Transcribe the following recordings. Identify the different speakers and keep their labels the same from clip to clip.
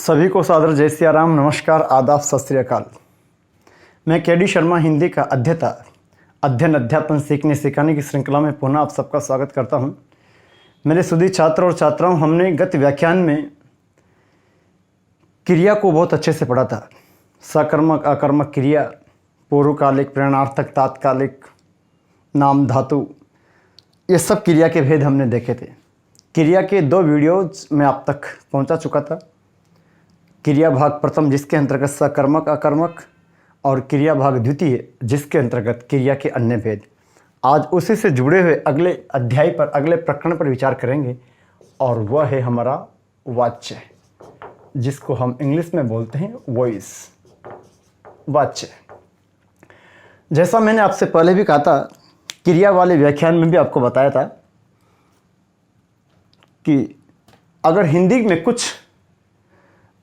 Speaker 1: सभी को सादर जय सिया राम, नमस्कार, आदाब, सत श्री अकाल। मैं के डी शर्मा हिंदी का अध्ययन अध्यापन सीखने सिखाने की श्रृंखला में पुनः आप सबका स्वागत करता हूं। मेरे सुधी छात्र और छात्राओं, हमने गत व्याख्यान में क्रिया को बहुत अच्छे से पढ़ा था। सकर्मक, अकर्मक क्रिया, पूर्वकालिक, प्रेरणार्थक, तात्कालिक, नाम, धातु, ये सब क्रिया के भेद हमने देखे थे। क्रिया के 2 वीडियोज में आप तक पहुंचा चुका था। क्रिया भाग प्रथम, जिसके अंतर्गत सकर्मक, अकर्मक, और क्रिया भाग द्वितीय, जिसके अंतर्गत क्रिया के अन्य भेद। आज उसी से जुड़े हुए अगले अध्याय पर, अगले प्रकरण पर विचार करेंगे, और वह है हमारा वाच्य, जिसको हम इंग्लिश में बोलते हैं वॉइस, वाच्य। जैसा मैंने आपसे पहले भी कहा था, क्रिया वाले व्याख्यान में भी आपको बताया था कि अगर हिंदी में कुछ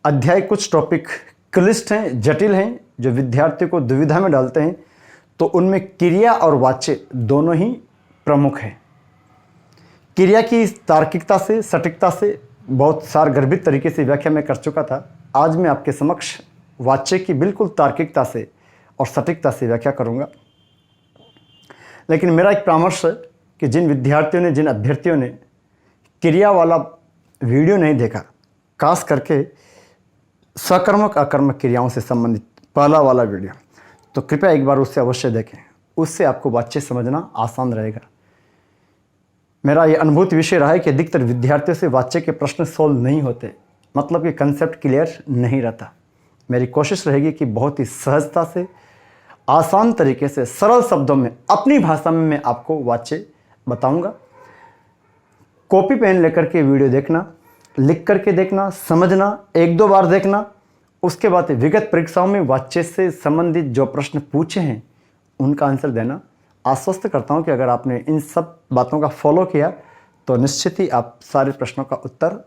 Speaker 1: अध्याय, कुछ टॉपिक क्लिष्ट हैं, जटिल हैं, जो विद्यार्थी को दुविधा में डालते हैं, तो उनमें क्रिया और वाच्य दोनों ही प्रमुख हैं। क्रिया की तार्किकता से, सटीकता से बहुत सारगर्भित तरीके से व्याख्या मैं कर चुका था। आज मैं आपके समक्ष वाच्य की बिल्कुल तार्किकता से और सटीकता से व्याख्या करूंगा। लेकिन मेरा एक परामर्श है कि जिन विद्यार्थियों ने, जिन अभ्यर्थियों ने क्रिया वाला वीडियो नहीं देखा, खास करके सकर्मक अकर्मक क्रियाओं से संबंधित पहला वाला वीडियो, तो कृपया एक बार उससे अवश्य देखें। उससे आपको वाच्य समझना आसान रहेगा। मेरा ये अनुभूत विषय रहा है कि अधिकतर विद्यार्थियों से वाच्य के प्रश्न सोल्व नहीं होते, मतलब कि कंसेप्ट क्लियर नहीं रहता। मेरी कोशिश रहेगी कि बहुत ही सहजता से, आसान तरीके से, सरल शब्दों में, अपनी भाषा में मैं आपको वाच्य बताऊंगा। कॉपी पेन लेकर के वीडियो देखना, लिख करके देखना, समझना, 1-2 बार देखना। उसके बाद विगत परीक्षाओं में वाच्य से संबंधित जो प्रश्न पूछे हैं उनका आंसर देना। आश्वस्त करता हूं कि अगर आपने इन सब बातों का फॉलो किया तो निश्चित ही आप सारे प्रश्नों का उत्तर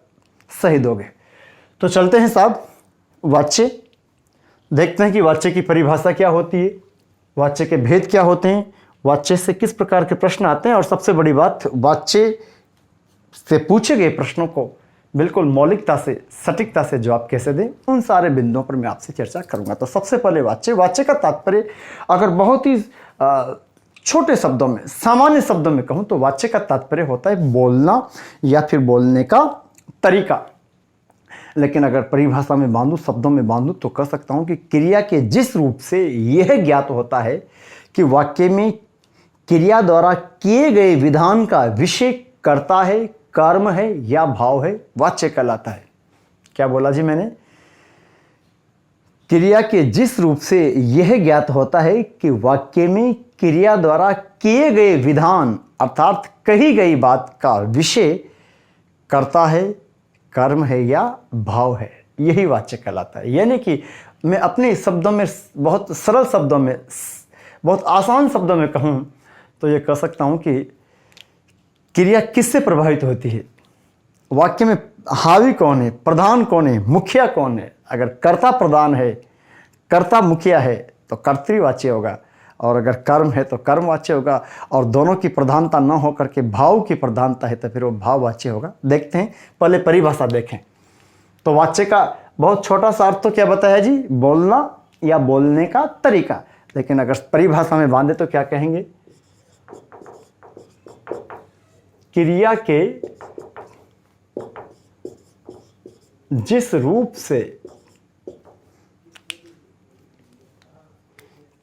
Speaker 1: सही दोगे। तो चलते हैं साहब, वाच्य देखते हैं कि वाच्य की परिभाषा क्या होती है, वाच्य के भेद क्या होते हैं, वाच्य से किस प्रकार के प्रश्न आते हैं, और सबसे बड़ी बात, वाच्य से पूछे गए प्रश्नों को बिल्कुल मौलिकता से, सटीकता से जवाब कैसे दें, उन सारे बिंदुओं पर मैं आपसे चर्चा करूंगा। तो सबसे पहले वाच्य का तात्पर्य अगर बहुत ही छोटे शब्दों में, सामान्य शब्दों में कहूं तो वाच्य का तात्पर्य होता है बोलना या फिर बोलने का तरीका। लेकिन अगर परिभाषा में बांधूं, शब्दों में बांधूं, तो कह सकता हूं कि क्रिया के जिस रूप से यह ज्ञात होता है कि वाक्य में क्रिया द्वारा किए गए विधान का विषय कर्ता है, कर्म है या भाव है, वाच्य कहलाता है। क्या बोला जी मैंने? क्रिया के जिस रूप से यह ज्ञात होता है कि वाक्य में क्रिया द्वारा किए गए विधान अर्थात कही गई बात का विषय कर्ता है, कर्म है या भाव है, यही वाच्य कहलाता है। यानी कि मैं अपने शब्दों में, बहुत सरल शब्दों में, बहुत आसान शब्दों में कहूं तो ये कह सकता हूं कि क्रिया किससे प्रभावित होती है, वाक्य में हावी कौन है, प्रधान कौन है, मुखिया कौन है। अगर कर्ता प्रधान है, कर्ता मुखिया है तो कर्तृवाच्य होगा, और अगर कर्म है तो कर्मवाच्य होगा, और दोनों की प्रधानता न होकर के भाव की प्रधानता है तो फिर वो भाववाच्य होगा। देखते हैं, पहले परिभाषा देखें। तो वाच्य का बहुत छोटा सा अर्थ तो क्या बताया जी? बोलना या बोलने का तरीका। लेकिन अगर परिभाषा में बांधे तो क्या कहेंगे? क्रिया के जिस रूप से,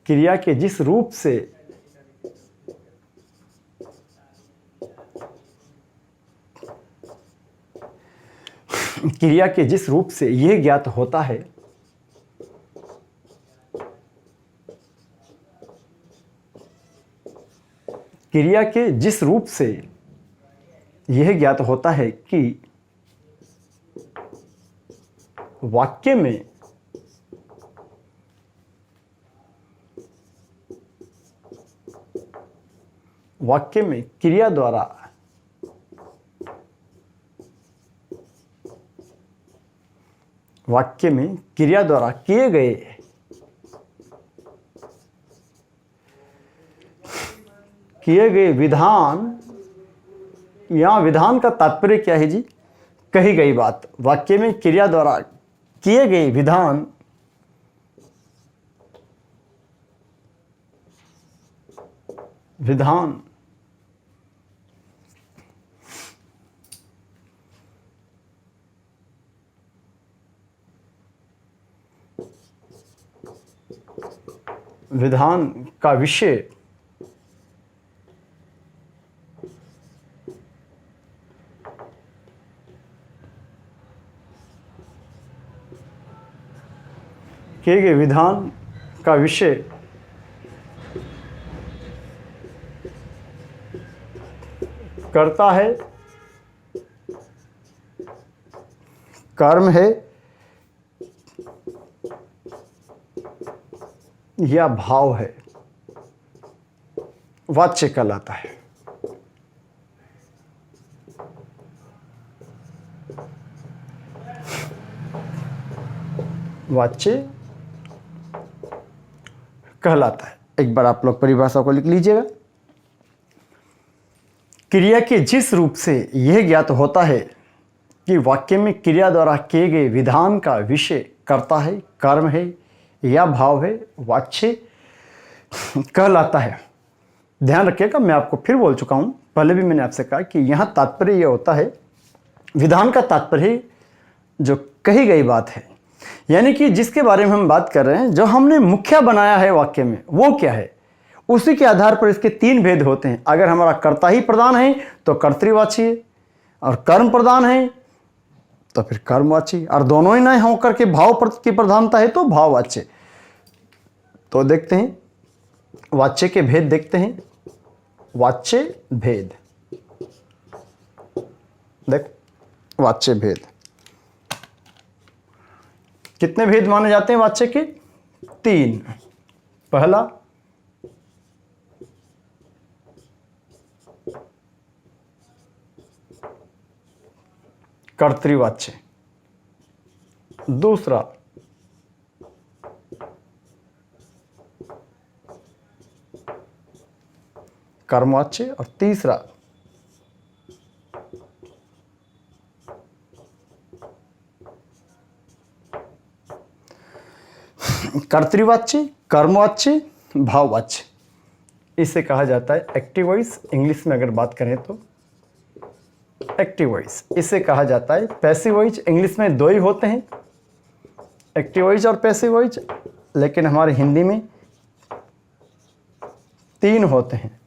Speaker 1: क्रिया के जिस रूप से क्रिया के जिस रूप से यह ज्ञात होता है क्रिया के जिस रूप से यह ज्ञात होता है कि वाक्य में क्रिया द्वारा किए गए विधान, यहाँ विधान का तात्पर्य क्या है जी? कही गई बात। वाक्य में क्रिया द्वारा किए गए विधान विधान का विषय किए गए विधान का विषय कर्ता है, कर्म है या भाव है, वाच्य कहलाता है। वाच्य कहलाता है। एक बार आप लोग परिभाषा को लिख लीजिएगा। क्रिया के जिस रूप से यह ज्ञात होता है कि वाक्य में क्रिया द्वारा किए गए विधान का विषय कर्ता है, कर्म है या भाव है, वाच्य कहलाता है। ध्यान रखिएगा, मैं आपको फिर बोल चुका हूं, पहले भी मैंने आपसे कहा कि यहां तात्पर्य यह होता है, विधान का तात्पर्य जो कही गई बात है, यानी कि जिसके बारे में हम बात कर रहे हैं, जो हमने मुख्य बनाया है वाक्य में, वो क्या है, उसी के आधार पर इसके तीन भेद होते हैं। अगर हमारा कर्ता ही प्रधान है तो कर्तृवाची, और कर्म प्रधान है तो फिर कर्मवाची, और दोनों ही नहीं होकर के भाव की प्रधानता है तो भाववाच्य। तो देखते हैं वाच्य के भेद, देखते हैं वाच्य भेद। देख, वाच्य भेद कितने भेद माने जाते हैं वाच्य के? तीन। पहला कर्तृवाच्य, दूसरा कर्मवाच्य, और तीसरा कर्तृवाच्य, कर्मवाच्य, भाववाच्य। इसे कहा जाता है एक्टिव वॉइस। इंग्लिश में अगर बात करें तो एक्टिव वॉइस। इसे कहा जाता है पैसिव वॉइस। इंग्लिश में दो ही होते हैं, एक्टिव वॉइस और पैसिव वॉइस, लेकिन हमारे हिंदी में तीन होते हैं।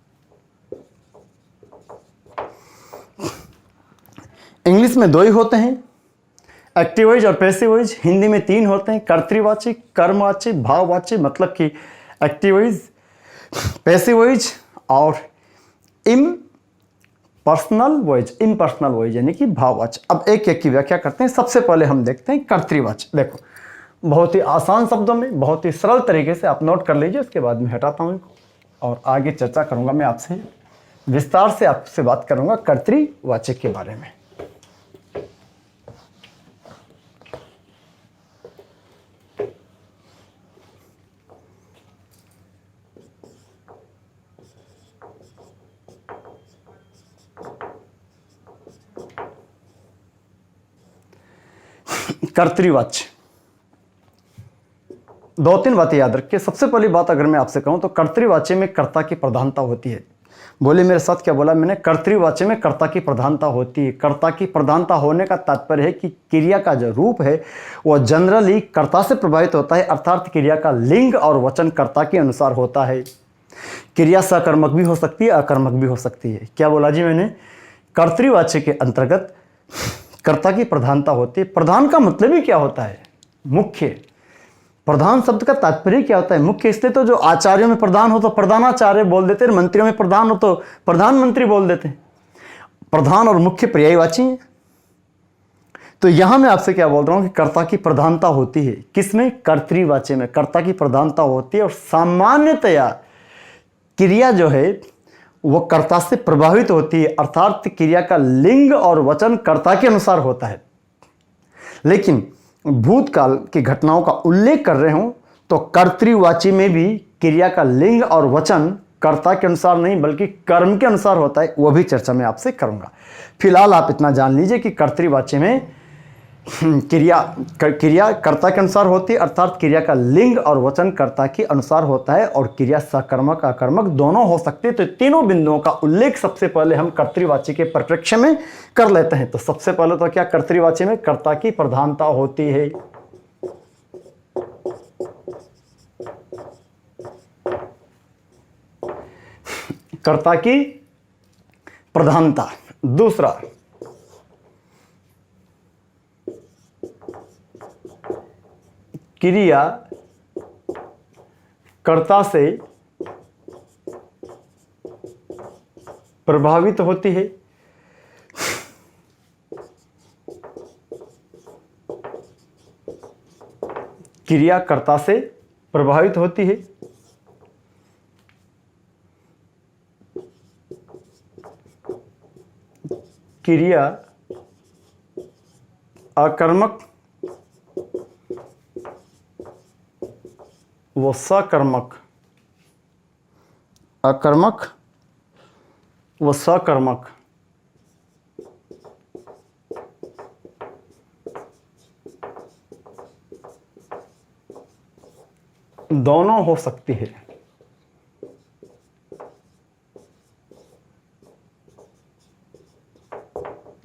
Speaker 1: इंग्लिश में दो ही होते हैं, एक्टिव वॉइस और पैसिव वॉइस। हिंदी में तीन होते हैं, कर्तृवाची, कर्मवाची, भाववाची। मतलब कि एक्टिव वॉइस, पैसिव वॉइस और इम्पर्सनल वॉइस यानी कि भाववाची। अब एक एक की व्याख्या करते हैं। सबसे पहले हम देखते हैं कर्तृवाची। देखो, बहुत ही आसान शब्दों में, बहुत ही सरल तरीके से आप नोट कर लीजिए। उसके बाद मैं हटाता हूँ और आगे चर्चा करूँगा। मैं आपसे विस्तार से आपसे बात करूँगा कर्तृवाची के बारे में। कर्तृवाच्य, दो तीन बातें याद रखिए। सबसे पहली बात अगर मैं आपसे कहूं तो कर्तृवाच्य में कर्ता की प्रधानता होती है। बोले मेरे साथ, क्या बोला मैंने? कर्तृवाच्य में कर्ता की प्रधानता होती है। कर्ता की प्रधानता होने का तात्पर्य है कि क्रिया का जो रूप है वह जनरली कर्ता से प्रभावित होता है, अर्थात क्रिया का लिंग और वचन कर्ता के अनुसार होता है। क्रिया सकर्मक भी हो सकती है, अकर्मक भी हो सकती है। क्या बोला जी मैंने? कर्तृवाच्य के अंतर्गत कर्ता की प्रधानता होती है। प्रधान का मतलब ही क्या होता है? मुख्य। प्रधान शब्द का तात्पर्य क्या होता है? मुख्य। इसलिए तो जो आचार्यों में प्रधान हो तो प्रधानाचार्य बोल देते हैं, मंत्रियों में प्रधान हो तो प्रधानमंत्री बोल देते हैं। प्रधान और मुख्य पर्यायवाची हैं। तो यहां मैं आपसे क्या बोल रहा हूं कि कर्ता की प्रधानता होती है। किसमें? कर्तृवाच्य में कर्ता की प्रधानता होती है। और सामान्यतया क्रिया जो है वो कर्ता से प्रभावित होती है, अर्थात क्रिया का लिंग और वचन कर्ता के अनुसार होता है। लेकिन भूतकाल की घटनाओं का उल्लेख कर रहे हूं तो कर्तृवाची में भी क्रिया का लिंग और वचन कर्ता के अनुसार नहीं बल्कि कर्म के अनुसार होता है। वो भी चर्चा में आपसे करूंगा। फिलहाल आप इतना जान लीजिए कि कर्तृवाची में क्रिया कर्ता के अनुसार होती है, अर्थात क्रिया का लिंग और वचन कर्ता के अनुसार होता है, और क्रिया सकर्मक आकर्मक दोनों हो सकते हैं। तो तीनों बिंदुओं का उल्लेख सबसे पहले हम कर्तृवाची के परिप्रेक्ष्य में कर लेते हैं। तो सबसे पहले तो क्या, कर्तृवाची में कर्ता की प्रधानता होती है। कर्ता की प्रधानता। दूसरा, क्रिया कर्ता से प्रभावित होती है। क्रिया कर्ता से प्रभावित होती है। क्रिया आकर्मक व सकर्मक, आकर्मक व सकर्मक दोनों हो सकती है।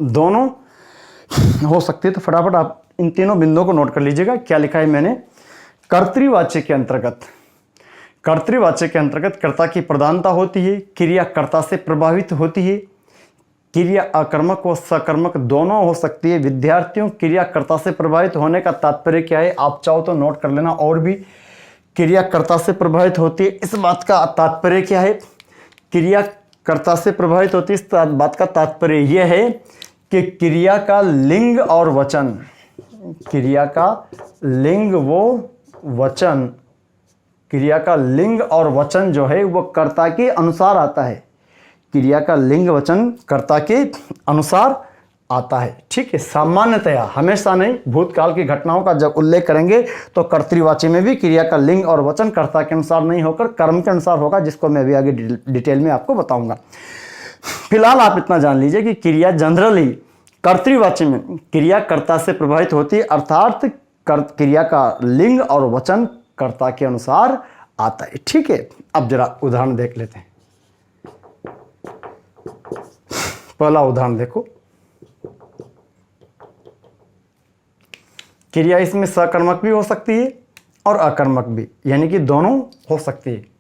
Speaker 1: दोनों हो सकती है। तो फटाफट आप इन तीनों बिंदुओं को नोट कर लीजिएगा। क्या लिखा है मैंने, कर्तृवाच्य के अंतर्गत, कर्तृवाच्य के अंतर्गत कर्ता की प्रधानता होती है, क्रिया कर्ता से प्रभावित होती है, क्रिया आकर्मक व सकर्मक दोनों हो सकती है। विद्यार्थियों, क्रिया कर्ता से प्रभावित होने का तात्पर्य क्या है, आप चाहो तो नोट कर लेना। और भी क्रिया कर्ता से प्रभावित होती है, इस बात का तात्पर्य क्या है, क्रिया कर्ता से प्रभावित होती है, इस बात का तात्पर्य यह है कि क्रिया का लिंग और वचन, क्रिया का लिंग वो वचन, क्रिया का लिंग और वचन जो है वो कर्ता के अनुसार आता है। क्रिया का लिंग वचन कर्ता के अनुसार आता है। ठीक है, सामान्यतया, हमेशा नहीं, भूतकाल की घटनाओं का जब उल्लेख करेंगे तो कर्तृवाची में भी क्रिया का लिंग और वचन कर्ता के अनुसार नहीं होकर कर्म के अनुसार होगा, जिसको मैं भी आगे डिटेल में आपको बताऊंगा। फिलहाल आप इतना जान लीजिए कि क्रिया जनरली कर्तृवाची में क्रिया कर्ता से प्रभावित होती है, अर्थात क्रिया का लिंग और वचन कर्ता के अनुसार आता है। ठीक है, अब जरा उदाहरण देख लेते हैं। पहला उदाहरण देखो, क्रिया इसमें सकर्मक भी हो सकती है और अकर्मक भी, यानी कि दोनों हो सकती है।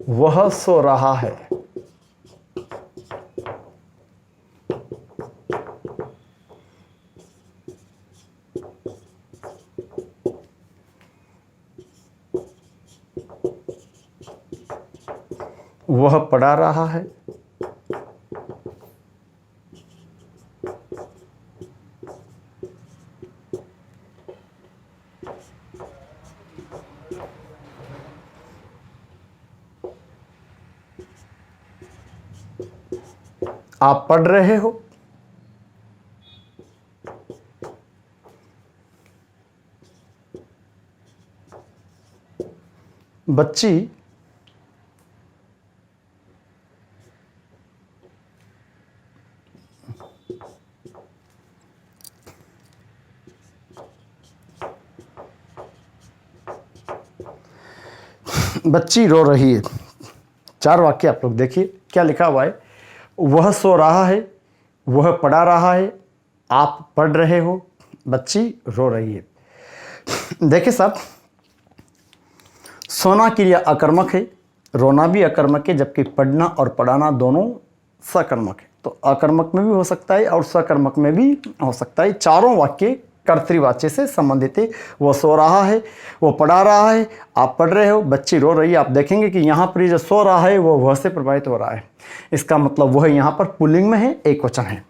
Speaker 1: वह सो रहा है, वह पढ़ा रहा है, आप पढ़ रहे हो, बच्ची बच्ची रो रही है। चार वाक्य आप लोग देखिए क्या लिखा हुआ है। वह सो रहा है, वह पढ़ा रहा है, आप पढ़ रहे हो, बच्ची रो रही है। देखिए साहब, सोना क्रिया अकर्मक है, रोना भी अकर्मक है, जबकि पढ़ना और पढ़ाना दोनों सकर्मक है। तो अकर्मक में भी हो सकता है और सकर्मक में भी हो सकता है। चारों वाक्य कर्तृवाच्य से संबंधित है। वो सो रहा है, वो पढ़ा रहा है, आप पढ़ रहे हो, बच्ची रो रही है। आप देखेंगे कि यहाँ पर जो सो रहा है वो वह से प्रभावित हो रहा है। इसका मतलब वह यहाँ पर पुल्लिंग में है, एक वचन है।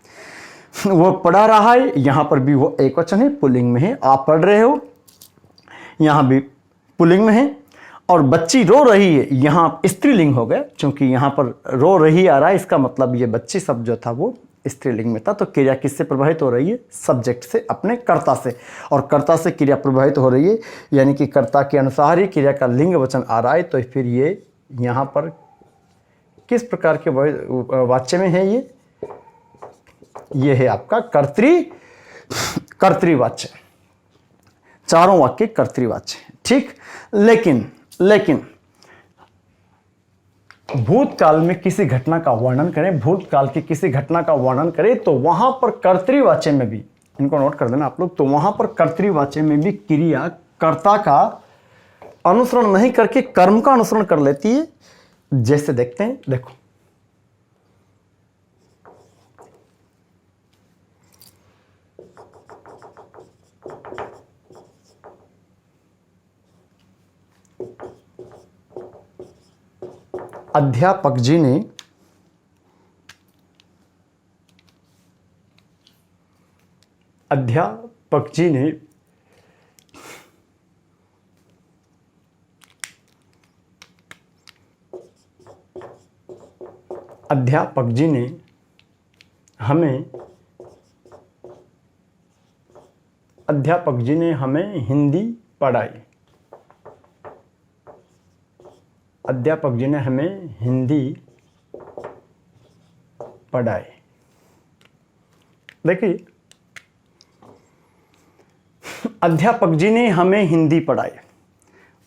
Speaker 1: वो पढ़ा रहा है, यहाँ पर भी वो एक वचन है, पुल्लिंग में है। आप पढ़ रहे हो, यहाँ भी पुल्लिंग में है। और बच्ची रो रही है, यहाँ स्त्रीलिंग हो गया, क्योंकि यहाँ पर रो रही आ रहा है, इसका मतलब ये बच्ची शब्द जो था वो स्त्रीलिंग में था। तो क्रिया किससे प्रभावित हो रही है, सब्जेक्ट से, अपने कर्ता से। और कर्ता से क्रिया प्रभावित हो रही है, यानी कि कर्ता के अनुसार ही क्रिया का लिंग वचन आ रहा है। तो फिर ये यहाँ पर किस प्रकार के वाच्य में है, ये ये है आपका कर्तृवाच्य, चारों वाक्य कर्तृवाच्य हैं, ठीक। लेकिन भूतकाल में किसी घटना का वर्णन करें, भूतकाल की किसी घटना का वर्णन करें तो वहां पर कर्तृवाच्य में भी, इनको नोट कर देना आप लोग, तो वहां पर कर्तृवाच्य में भी क्रिया कर्ता का अनुसरण नहीं करके कर्म का अनुसरण कर लेती है। जैसे देखते हैं, देखो अध्यापक जी ने हमें हिंदी पढ़ाई। अध्यापक जी ने हमें हिंदी पढ़ाई। देखिए, अध्यापक जी ने हमें हिंदी पढ़ाई,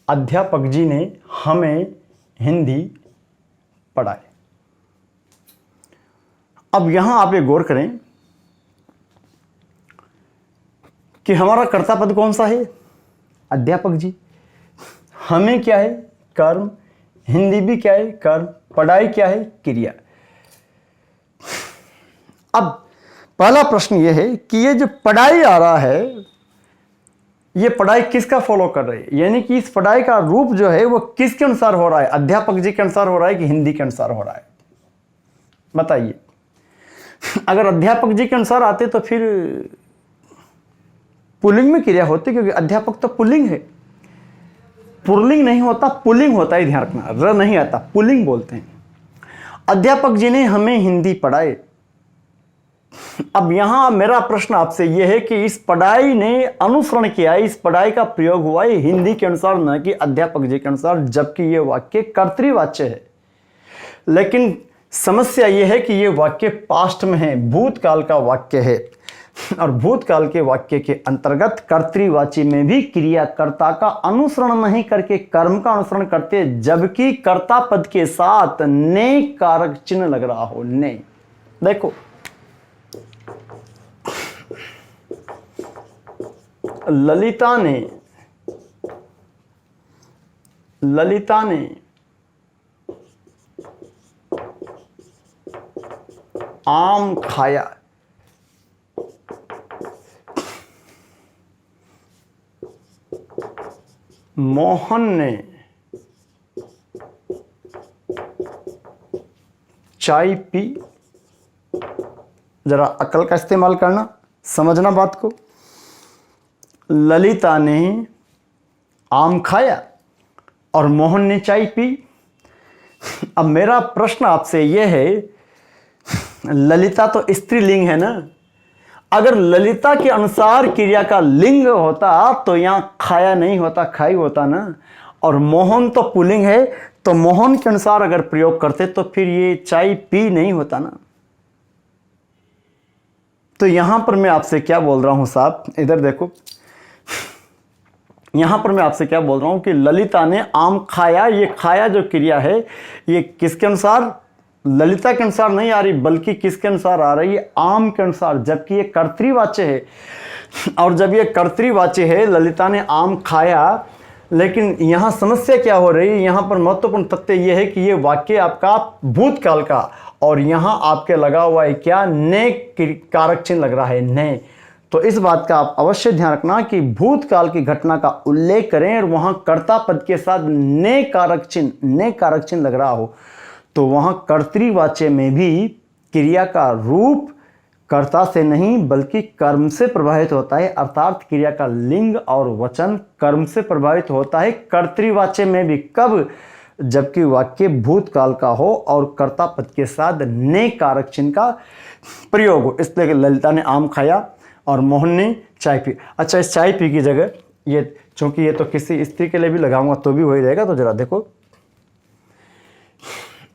Speaker 1: अध्यापक जी ने हमें हिंदी पढ़ाई। अब यहां आप ये गौर करें कि हमारा कर्ता पद कौन सा है? अध्यापक जी। हमें क्या है? कर्म। हिंदी भी क्या है? कर्म। पढ़ाई क्या है? क्रिया। अब पहला प्रश्न यह है कि ये जो पढ़ाई आ रहा है, ये पढ़ाई किसका फॉलो कर रही है, यानी कि इस पढ़ाई का रूप जो है वो किसके अनुसार हो रहा है? अध्यापक जी के अनुसार हो रहा है कि हिंदी के अनुसार हो रहा है? बताइए। अगर अध्यापक जी के अनुसार आते तो फिर पुल्लिंग में क्रिया होती, क्योंकि अध्यापक तो पुल्लिंग है। पुल्लिंग नहीं होता, पुल्लिंग होता है, ध्यान रखना, र नहीं आता, पुल्लिंग बोलते हैं। अध्यापक जी ने हमें हिंदी पढ़ाई। अब यहां मेरा प्रश्न आपसे यह है कि इस पढ़ाई ने अनुसरण किया, इस पढ़ाई का प्रयोग हुआ है हिंदी के अनुसार, न कि अध्यापक जी के अनुसार, जबकि यह वाक्य कर्तृवाच्य है। लेकिन समस्या यह है कि यह वाक्य पास्ट में है, भूतकाल का वाक्य है, और भूतकाल के वाक्य के अंतर्गत कर्तृवाची में भी क्रियाकर्ता का अनुसरण नहीं करके कर्म का अनुसरण करते, जबकि कर्ता पद के साथ ने कारक चिन्ह लग रहा हो। ने, देखो ललिता ने आम खाया। मोहन ने चाय पी। जरा अकल का इस्तेमाल करना, समझना बात को। ललिता ने आम खाया और मोहन ने चाय पी। अब मेरा प्रश्न आपसे यह है, ललिता तो स्त्रीलिंग है ना, अगर ललिता के अनुसार क्रिया का लिंग होता तो यहां खाया नहीं होता, खाई होता ना, और मोहन तो पुल्लिंग है, तो मोहन के अनुसार अगर प्रयोग करते तो फिर ये चाय पी नहीं होता ना। तो यहां पर मैं आपसे क्या बोल रहा हूं साहब, इधर देखो, यहां पर मैं आपसे क्या बोल रहा हूं कि ललिता ने आम खाया। ये खाया जो क्रिया है ये किसके अनुसार? ललिता के अनुसार नहीं आ रही, बल्कि किसके अनुसार आ रही है? आम के अनुसार, जबकि ये कर्तृवाच्य है। और जब ये कर्तृवाच्य है, ललिता ने आम खाया, लेकिन यहां समस्या क्या हो रही है? यहां पर महत्वपूर्ण तथ्य यह है कि ये वाक्य आपका भूतकाल का, और यहां आपके लगा हुआ है क्या? ने कारक चिन्ह लग रहा है, ने। तो इस बात का आप अवश्य ध्यान रखना कि भूतकाल की घटना का उल्लेख करें और वहां कर्ता पद के साथ ने कारक चिन्ह लग रहा हो, तो वहां कर्तृवाच्य में भी क्रिया का रूप कर्ता से नहीं बल्कि कर्म से प्रभावित होता है, अर्थात क्रिया का लिंग और वचन कर्म से प्रभावित होता है कर्तृवाच्य में भी। कब? जबकि वाक्य भूतकाल का हो और कर्ता पद के साथ ने कारक चिन्ह का प्रयोग हो। इसलिए ललिता ने आम खाया और मोहन ने चाय पी। अच्छा, इस चाय पी की जगह ये, चूंकि ये तो किसी स्त्री के लिए भी लगाऊंगा तो भी वही रहेगा, तो जरा देखो,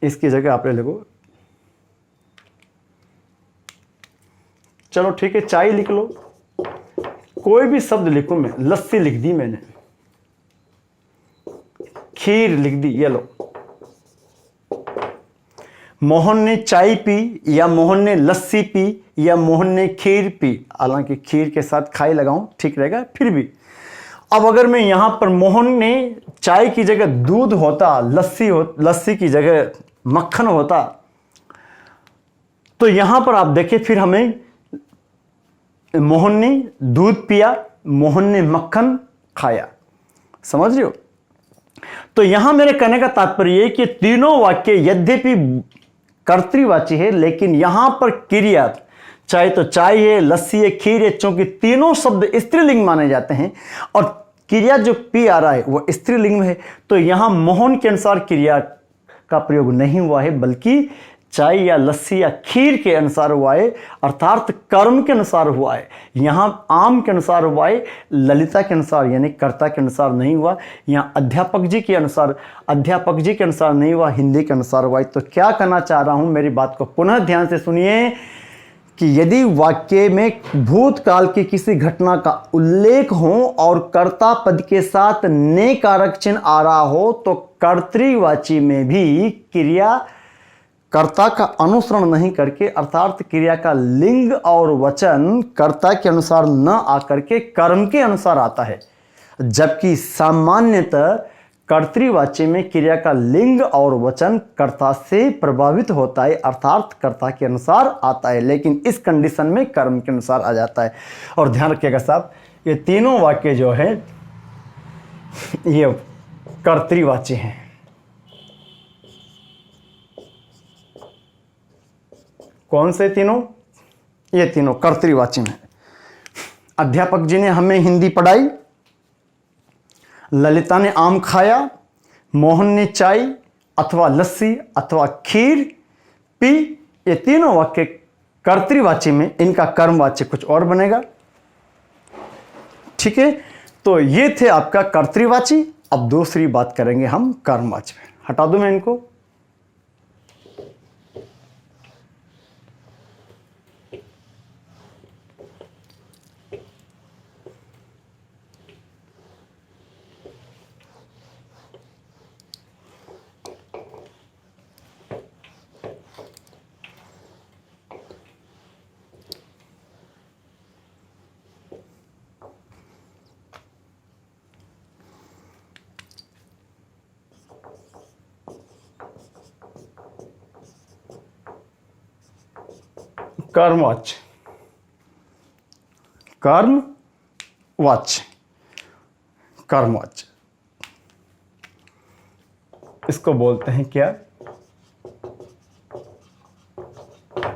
Speaker 1: इसकी जगह आप ले लो चलो ठीक है, चाय लिख लो, कोई भी शब्द लिखो, मैं लस्सी लिख दी मैंने, खीर लिख दी, ये लो। मोहन ने चाय पी, या मोहन ने लस्सी पी, या मोहन ने खीर पी। हालांकि खीर के साथ खाई लगाऊं ठीक रहेगा, फिर भी। अब अगर मैं यहां पर मोहन ने चाय की जगह दूध होता, लस्सी की जगह मक्खन होता, तो यहां पर आप देखिए, फिर हमें मोहन ने दूध पिया, मोहन ने मक्खन खाया। समझ रहे हो? तो यहां मेरे कहने का तात्पर्य है कि तीनों वाक्य यद्यपि कर्तृवाची है, लेकिन यहां पर क्रिया, चाहे तो चाय है, लस्सी है, खीर है, चूंकि तीनों शब्द स्त्रीलिंग माने जाते हैं और क्रिया जो पी आ रहा है वो स्त्रीलिंग में है, तो यहां मोहन के अनुसार क्रिया का प्रयोग नहीं हुआ है, बल्कि चाय या लस्सी या खीर के अनुसार हुआ है, अर्थात कर्म के अनुसार हुआ है। यहां आम के अनुसार हुआ है, ललिता के अनुसार यानी कर्ता के अनुसार नहीं हुआ। यहां अध्यापक जी के अनुसार नहीं हुआ, हिंदी के अनुसार हुआ है। तो क्या कहना चाह रहा हूं, मेरी बात को पुनः ध्यान से सुनिए कि यदि वाक्य में भूतकाल की किसी घटना का उल्लेख हो और कर्ता पद के साथ ने कारक चिन्ह आ रहा हो, तो कर्तृवाची में भी क्रिया कर्ता का अनुसरण नहीं करके, अर्थात क्रिया का लिंग और वचन कर्ता के अनुसार न आकर के कर्म के अनुसार आता है, जबकि सामान्यतः कर्तृवाची में क्रिया का लिंग और वचन कर्ता से प्रभावित होता है, अर्थात कर्ता के अनुसार आता है, लेकिन इस कंडीशन में कर्म के अनुसार आ जाता है। और ध्यान रखिएगा साहब, ये तीनों वाक्य जो है ये कर्तृवाची हैं। कौन से तीनों? ये तीनों कर्तृवाची में। अध्यापक जी ने हमें हिंदी पढ़ाई, ललिता ने आम खाया, मोहन ने चाय अथवा लस्सी अथवा खीर पी। ये तीनों वाक्य कर्तृवाची में, इनका कर्मवाच्य कुछ और बनेगा। ठीक है, तो ये थे आपका कर्तृवाची। अब दूसरी बात करेंगे हम कर्मवाची में। हटा दूं मैं इनको। कर्मवाच्य, कर्मवाच्य, कर्मवाच्य, इसको बोलते हैं क्या?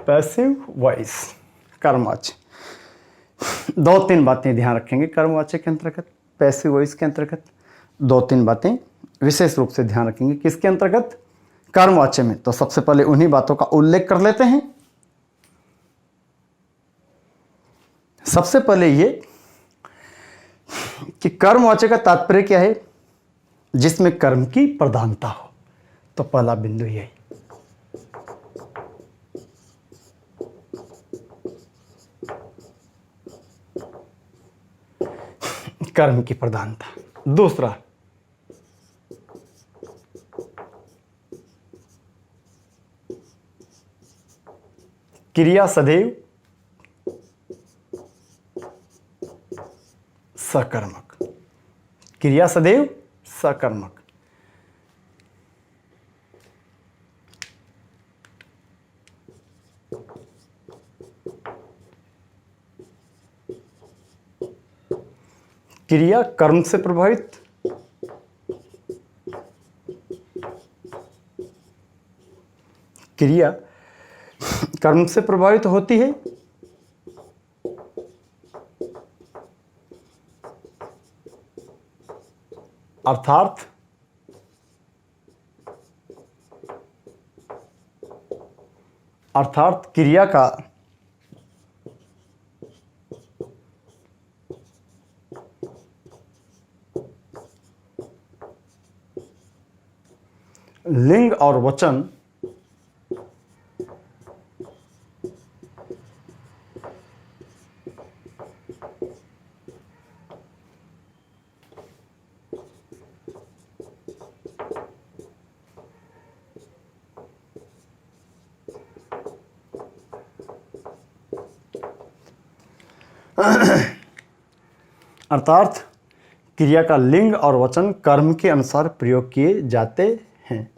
Speaker 1: Passive voice. कर्मवाच्य। दो तीन बातें ध्यान रखेंगे कर्मवाच्य के अंतर्गत, पैसिव वॉइस के अंतर्गत। दो तीन बातें विशेष रूप से ध्यान रखेंगे। किसके अंतर्गत? कर्मवाच्य में। तो सबसे पहले उन्हीं बातों का उल्लेख कर लेते हैं। सबसे पहले ये कि कर्मवाच्य का तात्पर्य क्या है? जिसमें कर्म की प्रधानता हो। तो पहला बिंदु यही। कर्म की प्रधानता। दूसरा, क्रिया सदैव सकर्मक। क्रिया सदैव सकर्मक। क्रिया कर्म से प्रभावित, क्रिया कर्म से प्रभावित होती है, अर्थात क्रिया का लिंग और वचन अर्थात क्रिया का लिंग और वचन कर्म के अनुसार प्रयोग किए जाते हैं।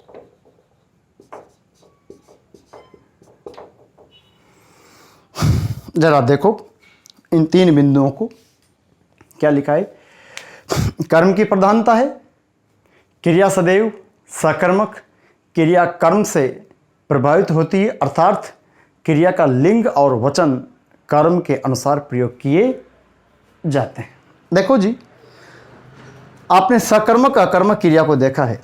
Speaker 1: जरा देखो इन 3 बिंदुओं को, क्या लिखा है। कर्म की प्रधानता है, क्रिया सदैव सकर्मक, क्रिया कर्म से प्रभावित होती है, अर्थात क्रिया का लिंग और वचन कर्म के अनुसार प्रयोग किए जाते हैं। देखो जी, आपने सकर्मक अकर्मक क्रिया को देखा है।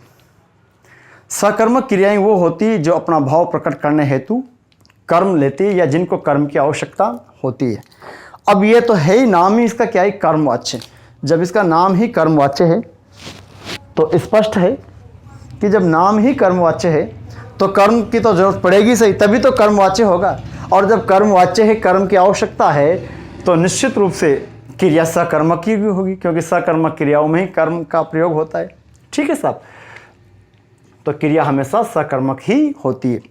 Speaker 1: सकर्मक क्रियाएं वो होती है जो अपना भाव प्रकट करने हेतु कर्म लेती है या जिनको कर्म की आवश्यकता होती है। अब ये तो है ही, नाम ही इसका क्या है, कर्मवाच्य। जब इसका नाम ही कर्मवाच्य है तो स्पष्ट है कि जब नाम ही कर्मवाच्य है तो कर्म की तो जरूरत पड़ेगी सही, तभी तो कर्मवाच्य होगा। और जब कर्मवाच्य है, कर्म की आवश्यकता है, तो निश्चित रूप से क्रिया सकर्मक ही होगी, क्योंकि सकर्मक क्रियाओं में ही कर्म का प्रयोग होता है। ठीक है साहब, तो क्रिया हमेशा सकर्मक ही होती है।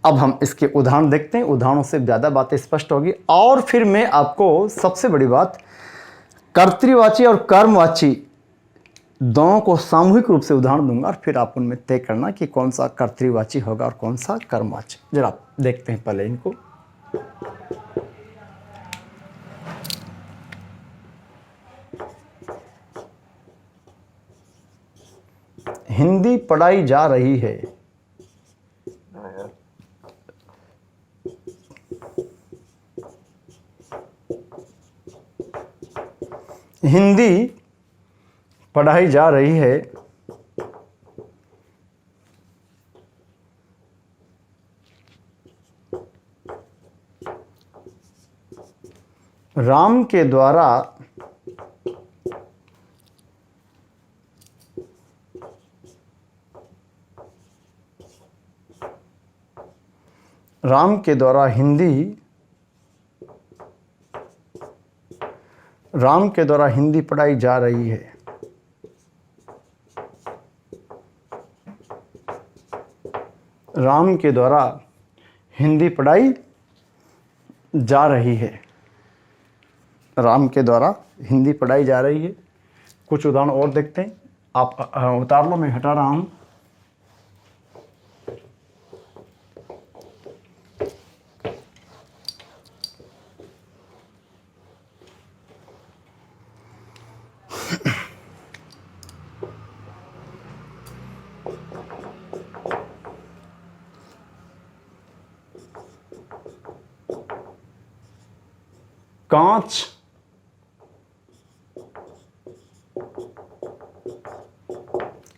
Speaker 1: अब हम इसके उदाहरण देखते हैं, उदाहरणों से ज़्यादा बातें स्पष्ट होगी। और फिर मैं आपको सबसे बड़ी बात, कर्तृवाची और कर्मवाची दोनों को सामूहिक रूप से उदाहरण दूंगा, और फिर आप उनमें तय करना कि कौन सा कर्तृवाची होगा और कौन सा कर्मवाची। जरा देखते हैं पहले इनको। हिंदी पढ़ाई जा रही है। हिंदी पढ़ाई जा रही है। राम के द्वारा हिंदी पढ़ाई जा रही है। राम के द्वारा हिंदी पढ़ाई जा रही है। राम के द्वारा हिंदी पढ़ाई जा रही है। कुछ उदाहरण और देखते हैं। आप उतार लो, मैं हटा रहा हूं।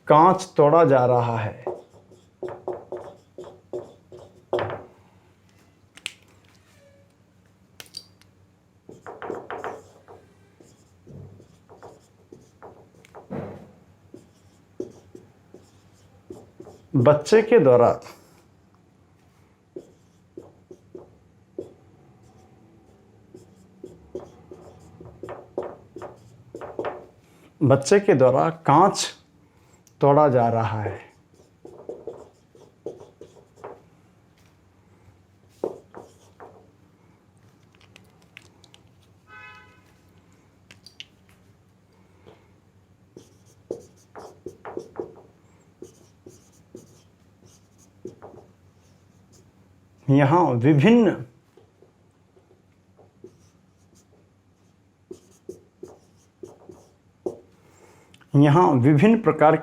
Speaker 1: कांच तोड़ा जा रहा है। बच्चे के द्वारा कांच तोड़ा जा रहा है। यहाँ विभिन्न प्रकार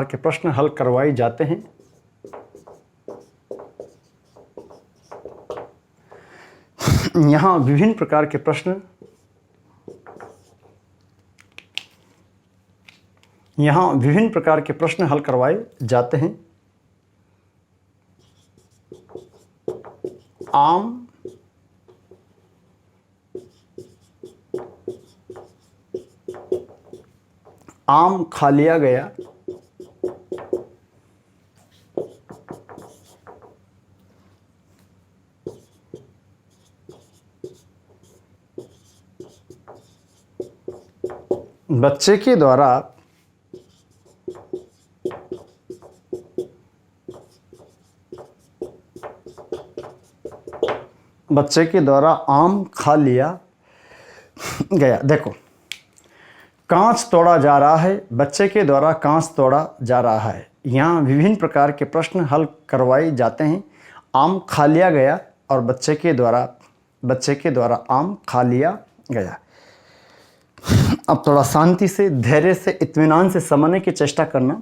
Speaker 1: के प्रश्न हल करवाए जाते हैं। यहाँ विभिन्न प्रकार के प्रश्न हल करवाए जाते हैं। आम खा लिया गया। बच्चे के द्वारा आम खा लिया गया। देखो, कांच तोड़ा जा रहा है, बच्चे के द्वारा कांच तोड़ा जा रहा है। यहाँ विभिन्न प्रकार के प्रश्न हल करवाए जाते हैं। आम खा लिया गया और बच्चे के द्वारा आम खा लिया गया। अब थोड़ा शांति से, धैर्य से, इत्मीनान से समझने की चेष्टा करना।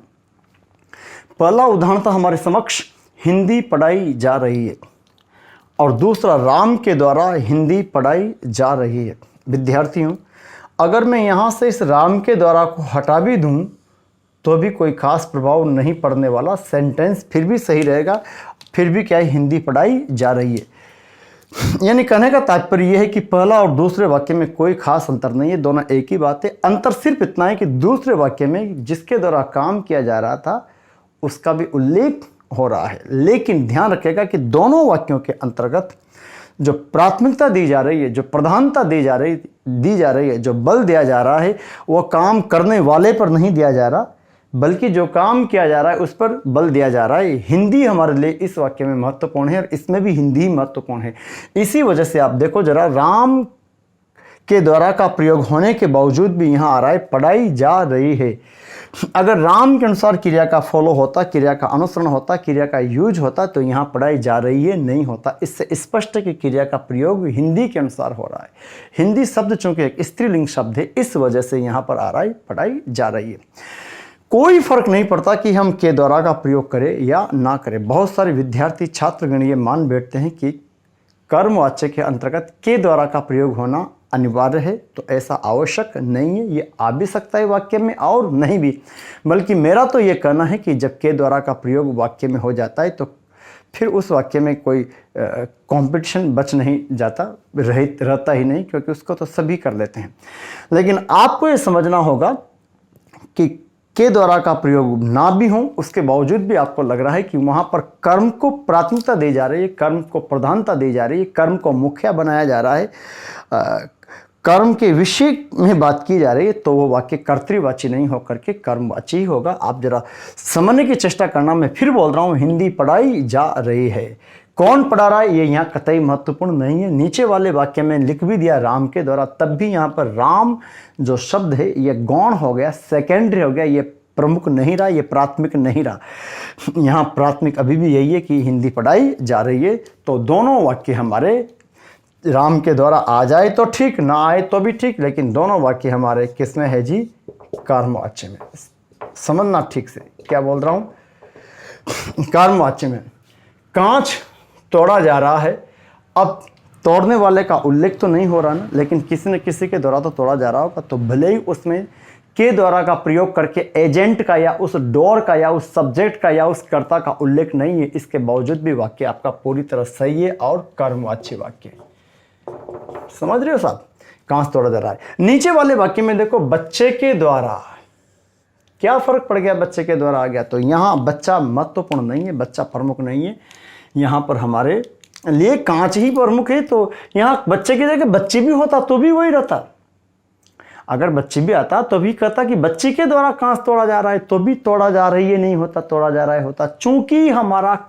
Speaker 1: पहला उदाहरण था हमारे समक्ष, हिंदी पढ़ाई जा रही है, और दूसरा राम के द्वारा हिंदी पढ़ाई जा रही है। विद्यार्थियों, अगर मैं यहाँ से इस राम के द्वारा को हटा भी दूँ तो भी कोई खास प्रभाव नहीं पड़ने वाला, सेंटेंस फिर भी सही रहेगा, फिर भी क्या है, हिंदी पढ़ाई जा रही है। यानी कहने का तात्पर्य यह है कि पहला और दूसरे वाक्य में कोई खास अंतर नहीं है, दोनों एक ही बात है। अंतर सिर्फ इतना है कि दूसरे वाक्य में जिसके द्वारा काम किया जा रहा था उसका भी उल्लेख हो रहा है। लेकिन ध्यान रखिएगा कि दोनों वाक्यों के अंतर्गत जो प्राथमिकता दी जा रही है, जो प्रधानता दी जा रही है, जो बल दिया जा रहा है, वो काम करने वाले पर नहीं दिया जा रहा, बल्कि जो काम किया जा रहा है उस पर बल दिया जा रहा है। हिंदी हमारे लिए इस वाक्य में महत्वपूर्ण है और इसमें भी हिंदी महत्वपूर्ण है। इसी वजह से आप देखो जरा, राम के द्वारा का प्रयोग होने के बावजूद भी यहाँ आ रहा है पढ़ाई जा रही है। अगर राम के अनुसार क्रिया का फॉलो होता, क्रिया का अनुसरण होता, क्रिया का यूज होता, तो यहाँ पढ़ाई जा रही है नहीं होता। इससे स्पष्ट है कि क्रिया का प्रयोग हिंदी के अनुसार हो रहा है। हिंदी शब्द चूंकि एक स्त्रीलिंग शब्द है, इस वजह से यहाँ पर आ रहा है पढ़ाई जा रही है। कोई फर्क नहीं पड़ता कि हम के द्वारा का प्रयोग करें या ना करें। बहुत सारे विद्यार्थी छात्रगण ये मान बैठते हैं कि कर्मवाच्य के अंतर्गत के द्वारा का प्रयोग होना अनिवार्य है, तो ऐसा आवश्यक नहीं है। ये आ भी सकता है वाक्य में और नहीं भी, बल्कि मेरा तो ये कहना है कि जब के द्वारा का प्रयोग वाक्य में हो जाता है तो फिर उस वाक्य में कोई कंपटीशन बच नहीं जाता, रहता ही नहीं, क्योंकि उसको तो सभी कर लेते हैं। लेकिन आपको ये समझना होगा कि के द्वारा का प्रयोग ना भी हो, उसके बावजूद भी आपको लग रहा है कि वहाँ पर कर्म को प्राथमिकता दी जा रही है, कर्म को प्रधानता दी जा रही है, कर्म को मुख्य बनाया जा रहा है, कर्म के विषय में बात की जा रही है, तो वो वाक्य कर्तृवाची नहीं होकर के कर्मवाची ही होगा। आप जरा समझने की चेष्टा करना। मैं फिर बोल रहा हूँ, हिंदी पढ़ाई जा रही है। कौन पढ़ा रहा है ये यहाँ कतई महत्वपूर्ण नहीं है। नीचे वाले वाक्य में लिख भी दिया राम के द्वारा, तब भी यहाँ पर राम जो शब्द है ये गौण हो गया, सेकेंडरी हो गया, ये प्रमुख नहीं रहा, ये प्राथमिक नहीं रहा। यहाँ प्राथमिक अभी भी यही है कि हिंदी पढ़ाई जा रही है। तो दोनों वाक्य हमारे राम के द्वारा आ जाए तो ठीक, ना आए तो भी ठीक, लेकिन दोनों वाक्य हमारे किस में है जी, कर्मवाच्य में। समझना ठीक से क्या बोल रहा हूँ, कर्मवाच्य में। कांच तोड़ा जा रहा है, अब तोड़ने वाले का उल्लेख तो नहीं हो रहा ना, लेकिन किसी न किसी के द्वारा तो तोड़ा जा रहा होगा, तो भले ही उसमें के द्वारा का प्रयोग करके एजेंट का या उस डोर का या उस सब्जेक्ट का या उस कर्ता का उल्लेख नहीं है, इसके बावजूद भी वाक्य आपका पूरी तरह सही है और कर्मवाच्य वाक्य है। समझ रहे हो साहब, कांच तोड़ा जा रहा है। नीचे वाले वाक्य में देखो, बच्चे के द्वारा, क्या फर्क पड़ गया, बच्चे के द्वारा आ गया, तो यहाँ बच्चा महत्वपूर्ण नहीं है, बच्चा प्रमुख नहीं है। यहाँ पर हमारे लिए कांच ही प्रमुख है, तो यहाँ बच्चे की जगह बच्ची भी होता तो भी वही रहता। अगर बच्ची भी आता तो भी कहता कि बच्ची के द्वारा कांच तोड़ा जा रहा है, तो भी तोड़ा जा रही है नहीं होता, तोड़ा जा रहा है होता। चूंकि हमारा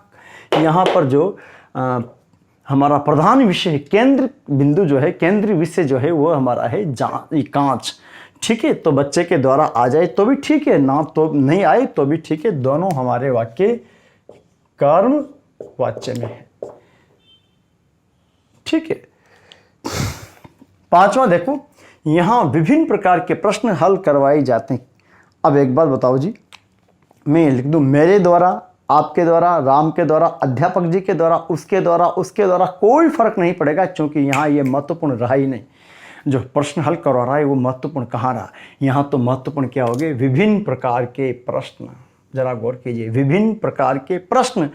Speaker 1: यहाँ पर जो हमारा प्रधान विषय है, केंद्र बिंदु जो है, केंद्रीय विषय जो है, वो हमारा है कांच। ठीक है, तो बच्चे के द्वारा आ जाए तो भी ठीक है, ना तो नहीं आए तो भी ठीक है। दोनों हमारे वाक्य कर्म वाच्य में है। ठीक है, पांचवा देखो, यहां विभिन्न प्रकार के प्रश्न हल करवाए जाते हैं। अब एक बात बताओ जी, मैं लिख दूं मेरे द्वारा, आपके द्वारा, राम के द्वारा, अध्यापक जी के द्वारा, उसके द्वारा, उसके द्वारा, कोई फर्क नहीं पड़ेगा, क्योंकि यहाँ ये महत्वपूर्ण रहा ही नहीं। जो प्रश्न हल करवा रहा है वो महत्वपूर्ण कहाँ रहा, यहाँ तो महत्वपूर्ण क्या हो गए, विभिन्न प्रकार के प्रश्न। जरा गौर कीजिए, विभिन्न प्रकार के प्रश्न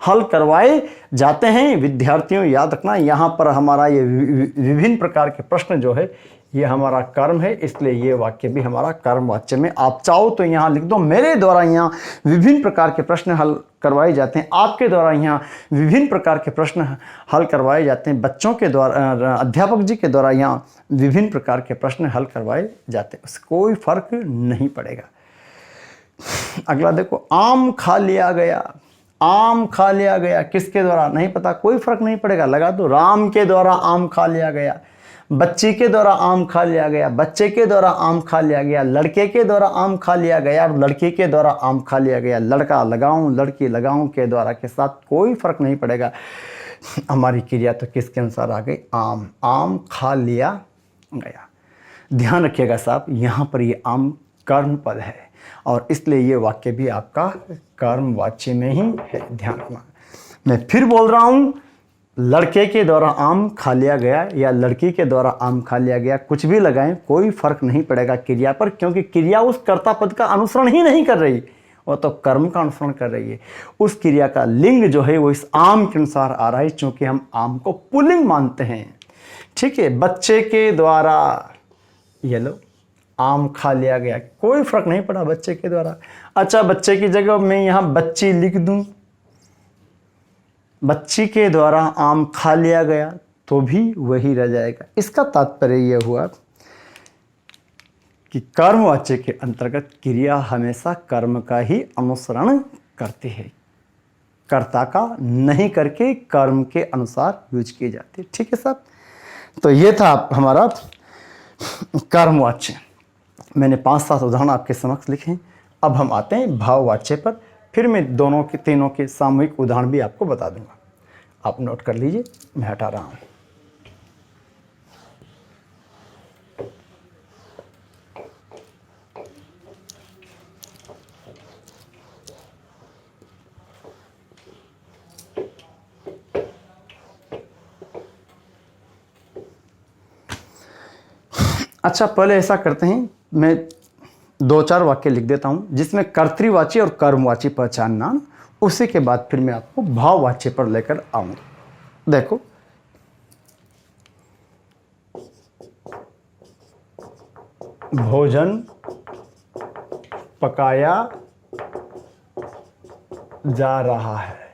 Speaker 1: हल करवाए जाते हैं। विद्यार्थियों याद रखना, यहाँ पर हमारा ये विभिन्न प्रकार के प्रश्न जो है ये हमारा कर्म है, इसलिए ये वाक्य भी हमारा कर्म वाच्य में। आप चाहो तो यहाँ लिख दो, मेरे द्वारा यहाँ विभिन्न प्रकार के प्रश्न हल करवाए जाते हैं, आपके द्वारा यहाँ विभिन्न प्रकार के प्रश्न हल करवाए जाते हैं, बच्चों के द्वारा, अध्यापक जी के द्वारा यहाँ विभिन्न प्रकार के प्रश्न हल करवाए जाते हैं, उससे कोई फर्क नहीं पड़ेगा। अगला देखो, आम खा लिया गया। आम खा लिया गया किसके द्वारा नहीं पता, कोई फर्क नहीं पड़ेगा, लगा दो। राम के द्वारा आम खा लिया गया, बच्ची के द्वारा आम खा लिया गया, बच्चे के द्वारा आम खा लिया गया, लड़के के द्वारा आम खा लिया गया, लड़की के द्वारा आम खा लिया गया। लड़का लगाऊं लड़की लगाऊं के द्वारा के साथ कोई फर्क नहीं पड़ेगा, हमारी क्रिया तो किसके अनुसार आ गई, आम। आम खा लिया गया। ध्यान रखिएगा साहब, यहाँ पर ये आम कर्म पद है और इसलिए ये वाक्य भी आपका कर्म वाच्य में ही है, ध्यान रखना। मैं फिर बोल रहा हूँ, लड़के के द्वारा आम खा लिया गया या लड़की के द्वारा आम खा लिया गया, कुछ भी लगाएं कोई फर्क नहीं पड़ेगा क्रिया पर, क्योंकि क्रिया उस कर्ता पद का अनुसरण ही नहीं कर रही, वो तो कर्म का अनुसरण कर रही है। उस क्रिया का लिंग जो है वो इस आम के अनुसार आ रहा है, क्योंकि हम आम को पुल्लिंग मानते हैं। ठीक है, बच्चे के द्वारा, ये लो आम खा लिया गया, कोई फर्क नहीं पड़ा बच्चे के द्वारा। अच्छा, बच्चे की जगह मैं यहाँ बच्ची लिख दूं, बच्ची के द्वारा आम खा लिया गया तो भी वही रह जाएगा। इसका तात्पर्य यह हुआ कि कर्मवाच्य के अंतर्गत क्रिया हमेशा कर्म का ही अनुसरण करती है, कर्ता का नहीं करके कर्म के अनुसार यूज की जाती है। ठीक है साहब, तो ये था हमारा कर्मवाच्य। मैंने 5-7 उदाहरण आपके समक्ष लिखे। अब हम आते हैं भाववाच्य पर, फिर मैं दोनों के तीनों के सामूहिक उदाहरण भी आपको बता दूंगा, आप नोट कर लीजिए, मैं हटा रहा हूं। अच्छा, पहले ऐसा करते हैं, मैं 2-4 वाक्य लिख देता हूं जिसमें कर्तृवाची और कर्मवाची पहचानना, उसी के बाद फिर मैं आपको भाववाच्य पर लेकर आऊंगा। देखो, भोजन पकाया जा रहा है।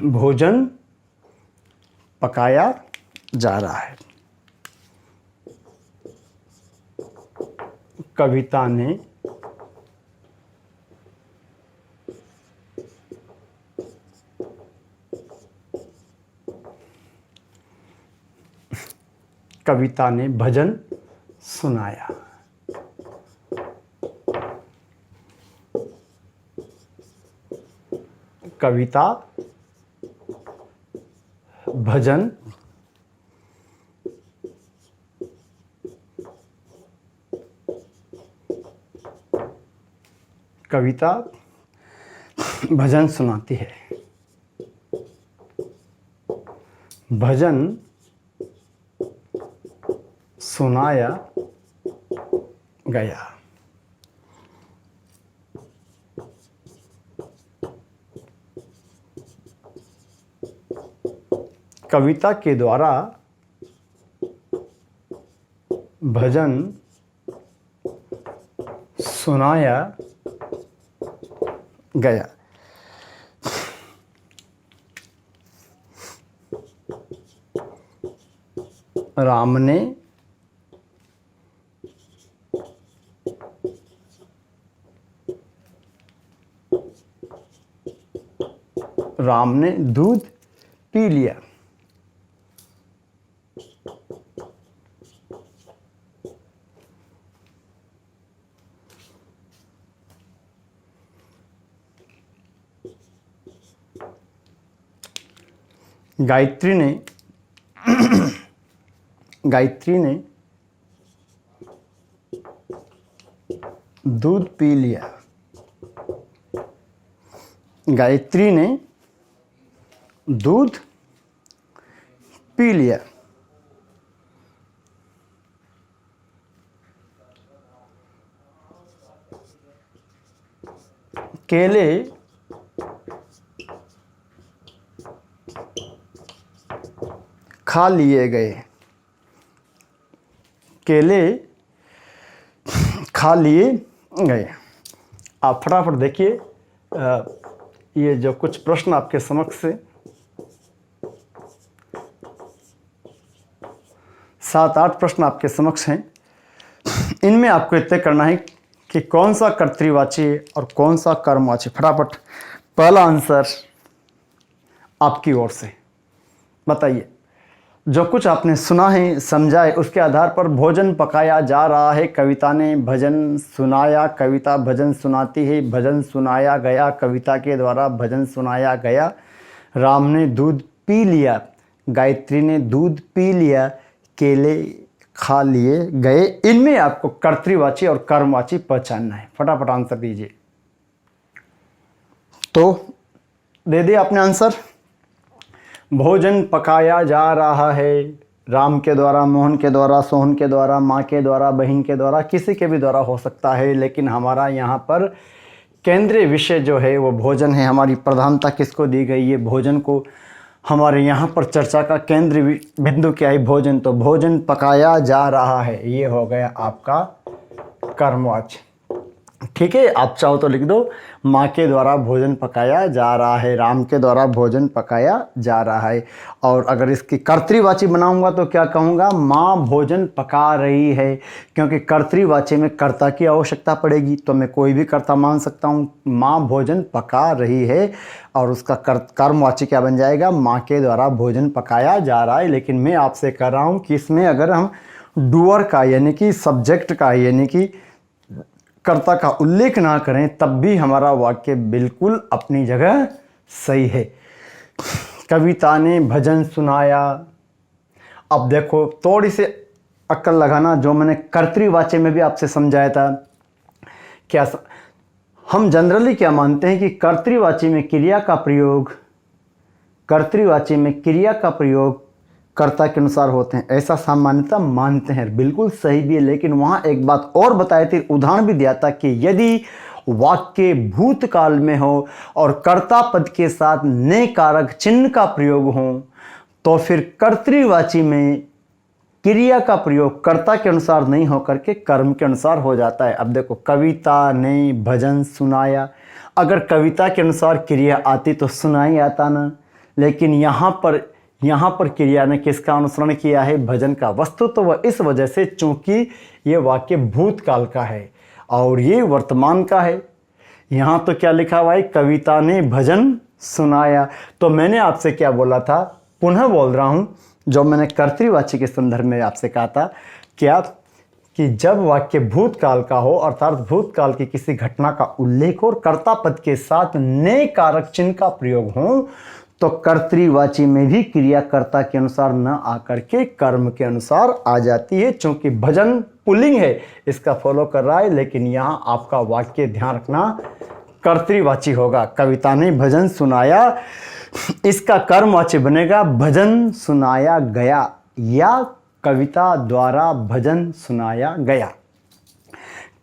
Speaker 1: भोजन पकाया जा रहा है। कविता ने भजन सुनाया। कविता भजन कविता भजन सुनाती है। भजन सुनाया गया। कविता के द्वारा भजन सुनाया गया। राम ने दूध पी लिया। गायत्री ने दूध पी लिया। गायत्री ने दूध पी लिया। केले खा लिए गए, केले खा लिए गए। आप फटाफट देखिए, ये जो कुछ प्रश्न आपके समक्ष से 7-8 प्रश्न आपके समक्ष हैं। इनमें आपको तय करना है कि कौन सा कर्तृवाची और कौन सा कर्मवाची। फटाफट पहला आंसर आपकी ओर से बताइए। जो कुछ आपने सुना है, समझा है, उसके आधार पर भोजन पकाया जा रहा है। कविता ने भजन सुनाया, कविता भजन सुनाती है, भजन सुनाया गया, कविता के द्वारा भजन सुनाया गया। राम ने दूध पी लिया, गायत्री ने दूध पी लिया, केले खा लिए गए। इनमें आपको कर्तृवाची और कर्मवाची पहचानना है। फटाफट आंसर दीजिए। तो दे दिया आपने आंसर। भोजन पकाया जा रहा है, राम के द्वारा, मोहन के द्वारा, सोहन के द्वारा, माँ के द्वारा, बहन के द्वारा, किसी के भी द्वारा हो सकता है, लेकिन हमारा यहाँ पर केंद्रीय विषय जो है वो भोजन है। हमारी प्रधानता किसको दी गई है? भोजन को। हमारे यहाँ पर चर्चा का केंद्र बिंदु क्या है? भोजन। तो भोजन पकाया जा रहा है, ये हो गया आपका कर्मवाची। ठीक है, आप चाहो तो लिख दो, माँ के द्वारा भोजन पकाया जा रहा है, राम के द्वारा भोजन पकाया जा रहा है। और अगर इसकी कर्तृवाची बनाऊंगा तो क्या कहूँगा? माँ भोजन पका रही है, क्योंकि कर्तृवाची में कर्ता की आवश्यकता पड़ेगी, तो मैं कोई भी कर्ता मान सकता हूँ। माँ भोजन पका रही है और उसका कर्मवाची क्या बन जाएगा? माँ के द्वारा भोजन पकाया जा रहा है। लेकिन मैं आपसे कह रहा हूँ कि इसमें अगर हम डूअर का यानी कि सब्जेक्ट का यानी कि कर्ता का उल्लेख ना करें तब भी हमारा वाक्य बिल्कुल अपनी जगह सही है। कविता ने भजन सुनाया। अब देखो, थोड़ी सी अक्ल लगाना, जो मैंने कर्तृवाची में भी आपसे समझाया था। क्या हम जनरली क्या मानते हैं कि कर्तृवाची में क्रिया का प्रयोग, कर्तृवाची में क्रिया का प्रयोग कर्ता के अनुसार होते हैं, ऐसा सामान्यतः मानते हैं। बिल्कुल सही भी है, लेकिन वहाँ एक बात और बताई थी, उदाहरण भी दिया था कि यदि वाक्य भूतकाल में हो और कर्ता पद के साथ ने कारक चिन्ह का प्रयोग हो तो फिर कर्तृवाची में क्रिया का प्रयोग कर्ता के अनुसार नहीं होकर के कर्म के अनुसार हो जाता है। अब देखो, कविता ने भजन सुनाया, अगर कविता के अनुसार क्रिया आती तो सुनाई आता ना, लेकिन यहाँ पर क्रिया ने किसका अनुसरण किया है? भजन का। वस्तु तो वह इस वजह से चूंकि ये वाक्य भूतकाल का है और ये वर्तमान का है। यहाँ तो क्या लिखा हुआ है? कविता ने भजन सुनाया। तो मैंने आपसे क्या बोला था? पुनः बोल रहा हूँ, जो मैंने कर्तृवाची के संदर्भ में आपसे कहा था, क्या कि जब वाक्य भूतकाल का हो, अर्थात भूतकाल की किसी घटना का उल्लेख हो और कर्ता पद के साथ ने कारक चिन्ह का प्रयोग हो तो कर्तृवाची में भी क्रिया कर्ता के अनुसार न आकर के कर्म के अनुसार आ जाती है। चूंकि भजन पुल्लिंग है, इसका फॉलो कर रहा है, लेकिन यहाँ आपका वाक्य ध्यान रखना कर्तृवाची होगा। कविता ने भजन सुनाया, इसका कर्मवाची बनेगा भजन सुनाया गया या कविता द्वारा भजन सुनाया गया।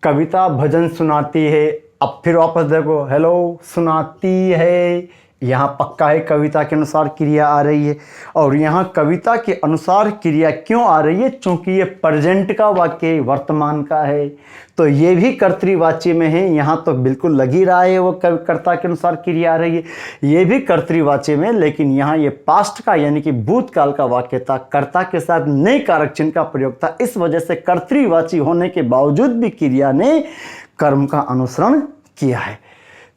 Speaker 1: कविता भजन सुनाती है। अब फिर वापस देखो, हेलो, सुनाती है, यहाँ पक्का है कविता के अनुसार क्रिया आ रही है। और यहाँ कविता के अनुसार क्रिया क्यों आ रही है? चूंकि ये प्रेजेंट का वाक्य वर्तमान का है, तो ये भी कर्तृवाची में है। यहाँ तो बिल्कुल लग ही रहा है वो कर्ता के अनुसार क्रिया आ रही है, ये भी कर्तृवाची में, लेकिन यहाँ ये पास्ट का यानी कि भूतकाल का वाक्य था, कर्ता के साथ ने कारक चिन्ह का प्रयोग था। इस वजह से कर्तृवाची होने के बावजूद भी क्रिया ने कर्म का अनुसरण किया है।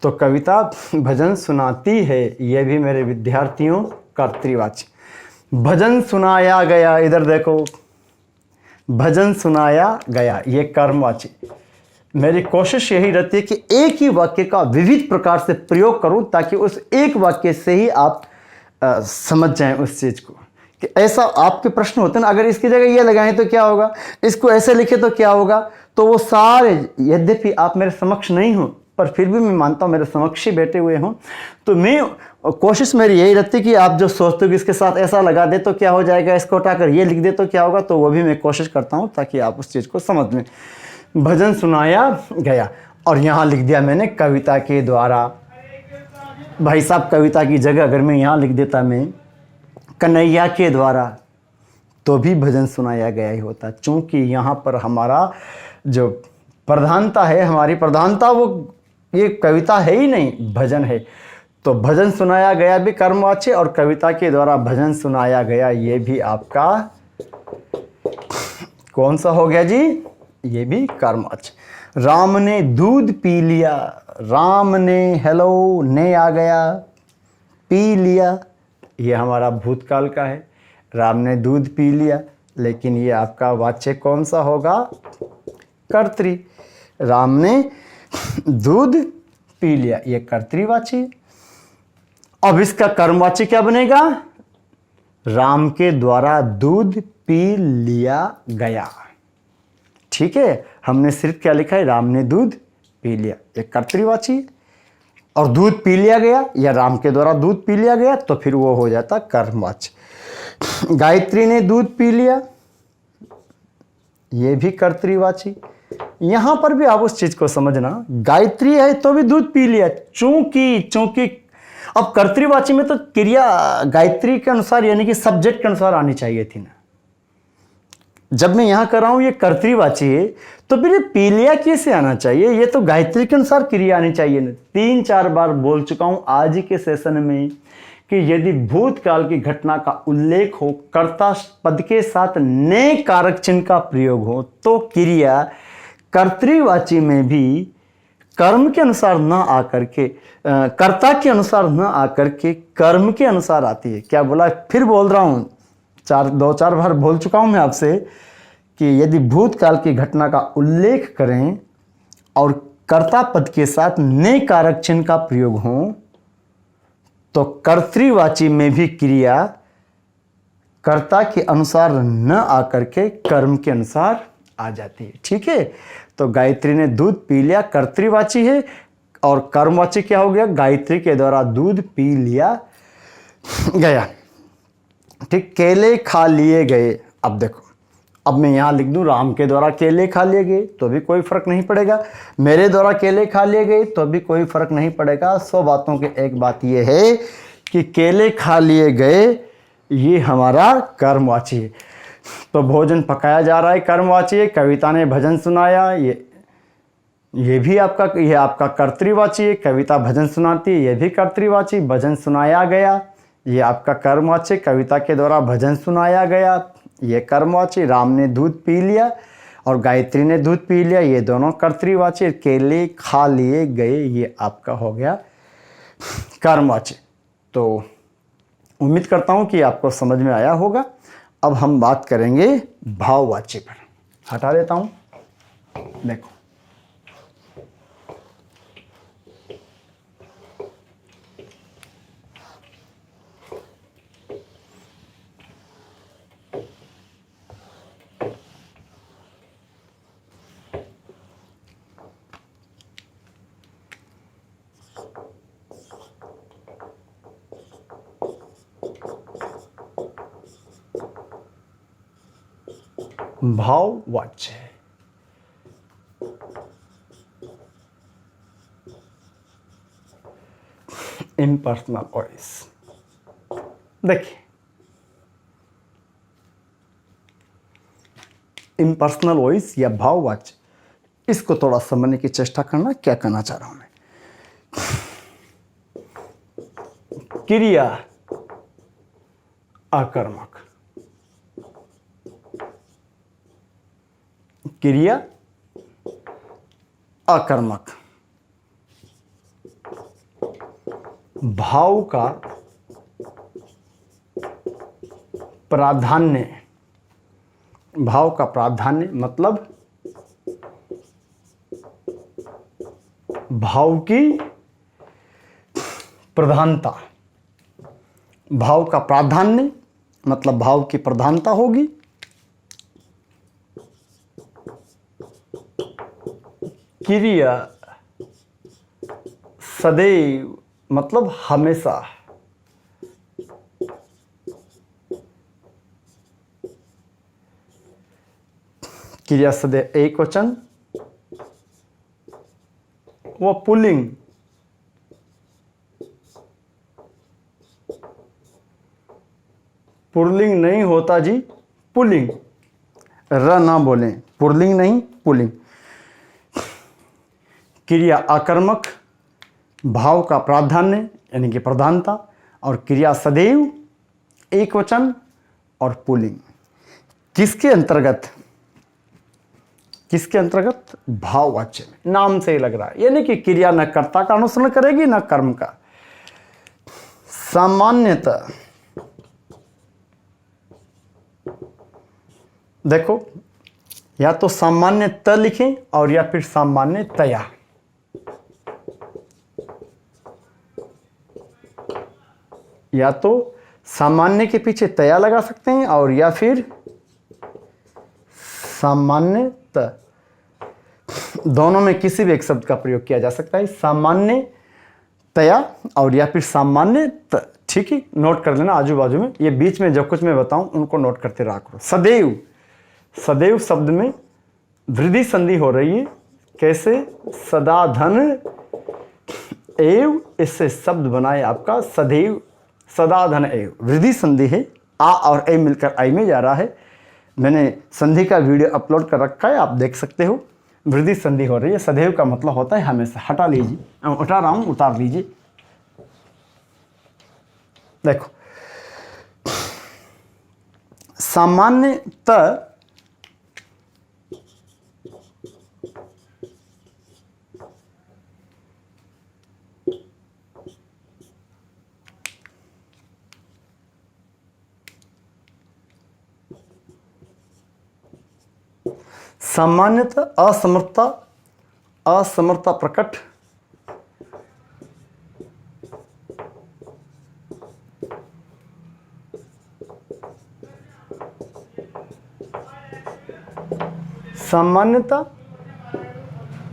Speaker 1: तो कविता भजन सुनाती है, ये भी मेरे विद्यार्थियों कर्तृवाची। भजन सुनाया गया, इधर देखो, भजन सुनाया गया, ये कर्मवाची। मेरी कोशिश यही रहती है कि एक ही वाक्य का विविध प्रकार से प्रयोग करूं ताकि उस एक वाक्य से ही आप समझ जाएं उस चीज़ को। कि ऐसा आपके प्रश्न होते हैं ना, अगर इसकी जगह ये लगाएं तो क्या होगा, इसको ऐसे लिखे तो क्या होगा, तो वो सारे, यद्यपि आप मेरे समक्ष नहीं हो पर फिर भी मैं मानता हूँ मेरे समक्ष ही बैठे हुए हों, तो मैं कोशिश मेरी यही रहती है कि आप जो सोचते हो कि इसके साथ ऐसा लगा दे तो क्या हो जाएगा, इसको हटाकर ये लिख दे तो क्या होगा, तो वो भी मैं कोशिश करता हूँ ताकि आप उस चीज़ को समझ लें। भजन सुनाया गया। और यहाँ लिख दिया मैंने कविता के द्वारा। भाई साहब कविता की जगह अगर मैं यहाँ लिख देता मैं कन्हैया के द्वारा, तो भी भजन सुनाया गया ही होता। चूँकि यहाँ पर हमारा जो प्रधानता है, हमारी प्रधानता वो ये कविता है ही नहीं, भजन है। तो भजन सुनाया गया भी कर्मवाच्य, और कविता के द्वारा भजन सुनाया गया ये भी आपका कौन सा हो गया जी? ये भी कर्मवाच्य। राम ने दूध पी लिया, राम ने हेलो ने आ गया, पी लिया, ये हमारा भूतकाल का है। राम ने दूध पी लिया, लेकिन ये आपका वाच्य कौन सा होगा? कर्तरी। राम ने दूध पी लिया, ये कर्तृवाची। अब इसका कर्मवाची क्या बनेगा? राम के द्वारा दूध पी लिया गया। ठीक है, हमने सिर्फ क्या लिखा है? राम ने दूध पी लिया, ये कर्तृवाची। और दूध पी लिया गया या राम के द्वारा दूध पी लिया गया, तो फिर वो हो जाता कर्मवाची। गायत्री ने दूध पी लिया, ये भी कर्तृवाची। यहां पर भी आप उस चीज को समझना, गायत्री है तो भी दूध पी लिया, चूंकि अब कर्तृवाची में तो क्रिया गायत्री के अनुसार यानी कि सब्जेक्ट के अनुसार आनी चाहिए थी ना। जब मैं यहां कर रहा हूं ये कर्तृवाची है, तो फिर ये पी लिया कैसे आना चाहिए? ये तो गायत्री के अनुसार क्रिया आनी चाहिए ना। 3-4 बार बोल चुका हूं आज ही के सेशन में कि यदि भूतकाल की घटना का उल्लेख हो, कर्ता पद के साथ ने कारक चिन्ह का प्रयोग हो, तो क्रिया कर्तृवाची में भी कर्म के अनुसार न आकर के, कर्ता के अनुसार न आकर के कर्म के अनुसार आती है। क्या बोला? फिर बोल रहा हूं, 2-4 बार बोल चुका हूं मैं आपसे कि यदि भूतकाल की घटना का उल्लेख करें और कर्ता पद के साथ ने कारक चिन्ह का प्रयोग हो, तो कर्तृवाची में भी क्रिया कर्ता के अनुसार न आकर के कर्म के अनुसार आ जाती है। ठीक है, तो गायत्री ने दूध पी लिया कर्तृवाची है, और कर्मवाची क्या हो गया? गायत्री के द्वारा दूध पी लिया गया। ठीक, केले खा लिए गए। अब देखो, अब मैं यहां लिख दूं राम के द्वारा केले खा लिए गए, तो भी कोई फर्क नहीं पड़ेगा। मेरे द्वारा केले खा लिए गए, तो भी कोई फर्क नहीं पड़ेगा। 100 बातों की एक बात यह है कि केले खा लिए गए ये हमारा कर्मवाची है। तो भोजन पकाया जा रहा है, कर्मवाची है। कविता ने भजन सुनाया, ये भी आपका कर्तृवाची है। कविता भजन सुनाती है, ये भी कर्तृवाची। भजन सुनाया गया, ये आपका कर्मवाची। कविता के द्वारा भजन सुनाया गया, ये कर्मवाची। राम ने दूध पी लिया और गायत्री ने दूध पी लिया, ये दोनों कर्तृवाची। केले खा लिए गए, ये आपका हो गया कर्मवाची। तो उम्मीद करता हूं कि आपको समझ में आया होगा। अब हम बात करेंगे भाववाची पर। हटा देता हूं, देखो भाववाच्य है। Impersonal voice. देखिए, इम्पर्सनल वॉइस या भाववाच्य, इसको थोड़ा समझने की चेष्टा करना। क्या कहना चाह रहा हूं मैं? क्रिया आकर्मक, क्रिया आकर्मक, भाव का प्राधान्य, भाव का प्राधान्य मतलब भाव की प्रधानता। भाव का प्राधान्य मतलब भाव की प्रधानता होगी। क्रिया सदैव मतलब हमेशा। क्रिया सदैव एक वचन, वो पुल्लिंग, पुल्लिंग नहीं होता जी, पुल्लिंग, र ना बोलें, पुल्लिंग नहीं पुल्लिंग। क्रिया आकर्मक, भाव का प्राधान्य यानी कि प्रधानता, और क्रिया सदैव एक वचन और पुल्लिंग। किसके अंतर्गत? किसके अंतर्गत? भाववाच्य में। नाम से ही लग रहा है, यानी कि क्रिया न कर्ता का अनुसरण करेगी न कर्म का। सामान्यतः देखो, या तो सामान्यतः लिखें और या फिर सामान्यतया। या तो सामान्य के पीछे तया लगा सकते हैं और या फिर सामान्यतः, दोनों में किसी भी एक शब्द का प्रयोग किया जा सकता है, सामान्य तया और या फिर सामान्य त। ठीक है, नोट कर लेना आजू बाजू में, ये बीच में जो कुछ मैं बताऊं उनको नोट करते रहा करो। सदैव, सदैव शब्द में वृद्धि संधि हो रही है। कैसे? सदा धन एव, इससे शब्द बनाए आपका सदैव, सदा धन एव, वृद्धि संधि है। आ और ए मिलकर आई में जा रहा है। मैंने संधि का वीडियो अपलोड कर रखा है, आप देख सकते हो। वृद्धि संधि हो रही है। सदैव का मतलब होता है हमेशा। हटा लीजिए, उठा रहा हूं, उतार लीजिए। देखो, सामान्यतः सामान्यतः असमर्थता, असमर्थता प्रकट, सामान्यतः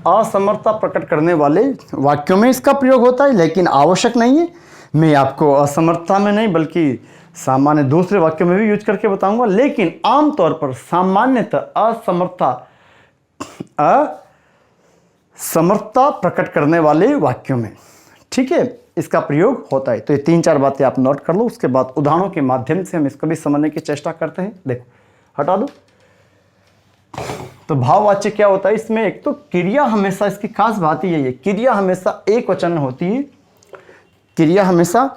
Speaker 1: असमर्थता प्रकट करने वाले वाक्यों में इसका प्रयोग होता है, लेकिन आवश्यक नहीं है। मैं आपको असमर्थता में नहीं बल्कि सामान्य दूसरे वाक्यों में भी यूज करके बताऊंगा। लेकिन आमतौर पर सामान्यतः असमर्थता, असमर्थता प्रकट करने वाले वाक्यों में, ठीक है, इसका प्रयोग होता है। तो ये 3-4 बातें आप नोट कर लो। उसके बाद उदाहरणों के माध्यम से हम इसको भी समझने की चेष्टा करते हैं। देखो, हटा दो। तो भाववाच्य क्या होता है इसमें? एक तो क्रिया हमेशा, इसकी खास बात ही यही है, क्रिया हमेशा एक वचन में होती है। क्रिया हमेशा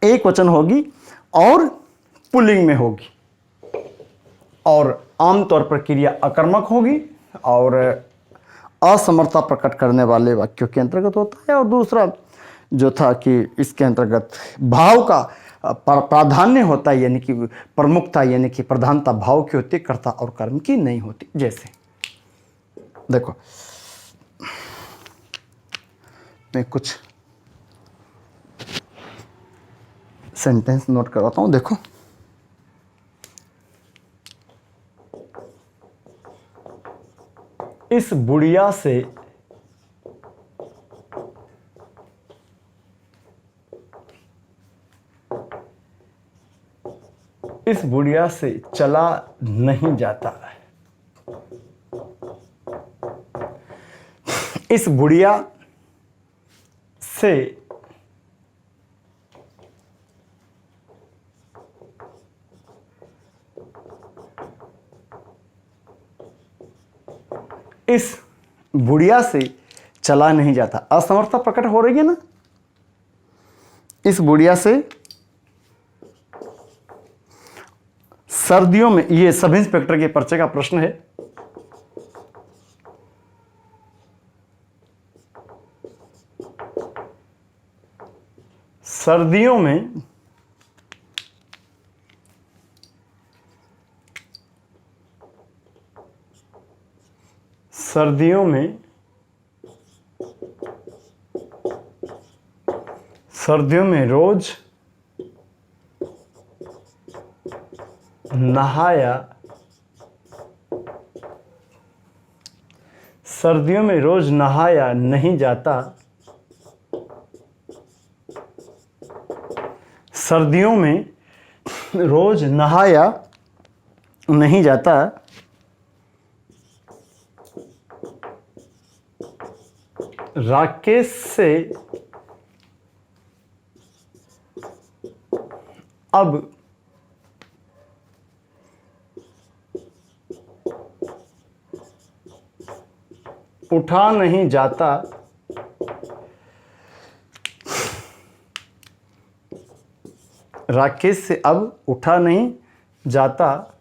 Speaker 1: एक वचन होगी और पुल्लिंग में होगी, और आमतौर पर क्रिया आकर्मक होगी और असमर्थता प्रकट करने वाले वाक्यों के अंतर्गत होता है। और दूसरा जो था कि इसके अंतर्गत भाव का प्राधान्य होता है, यानी कि प्रमुखता, यानी कि प्रधानता भाव की होती है, कर्ता और कर्म की नहीं होती। जैसे देखो, मैं कुछ सेंटेंस नोट करवाता हूं। देखो, इस बुढ़िया से चला नहीं जाता। इस बुढ़िया से इस बुढ़िया से चला नहीं जाता। असमर्थता प्रकट हो रही है ना। इस बुढ़िया से, सर्दियों में, ये सब इंस्पेक्टर के पर्चे का प्रश्न है। सर्दियों में सर्दियों में रोज नहाया, सर्दियों में रोज नहाया नहीं जाता। सर्दियों में रोज नहाया नहीं जाता। राकेश से अब उठा नहीं जाता, राकेश से अब उठा नहीं जाता,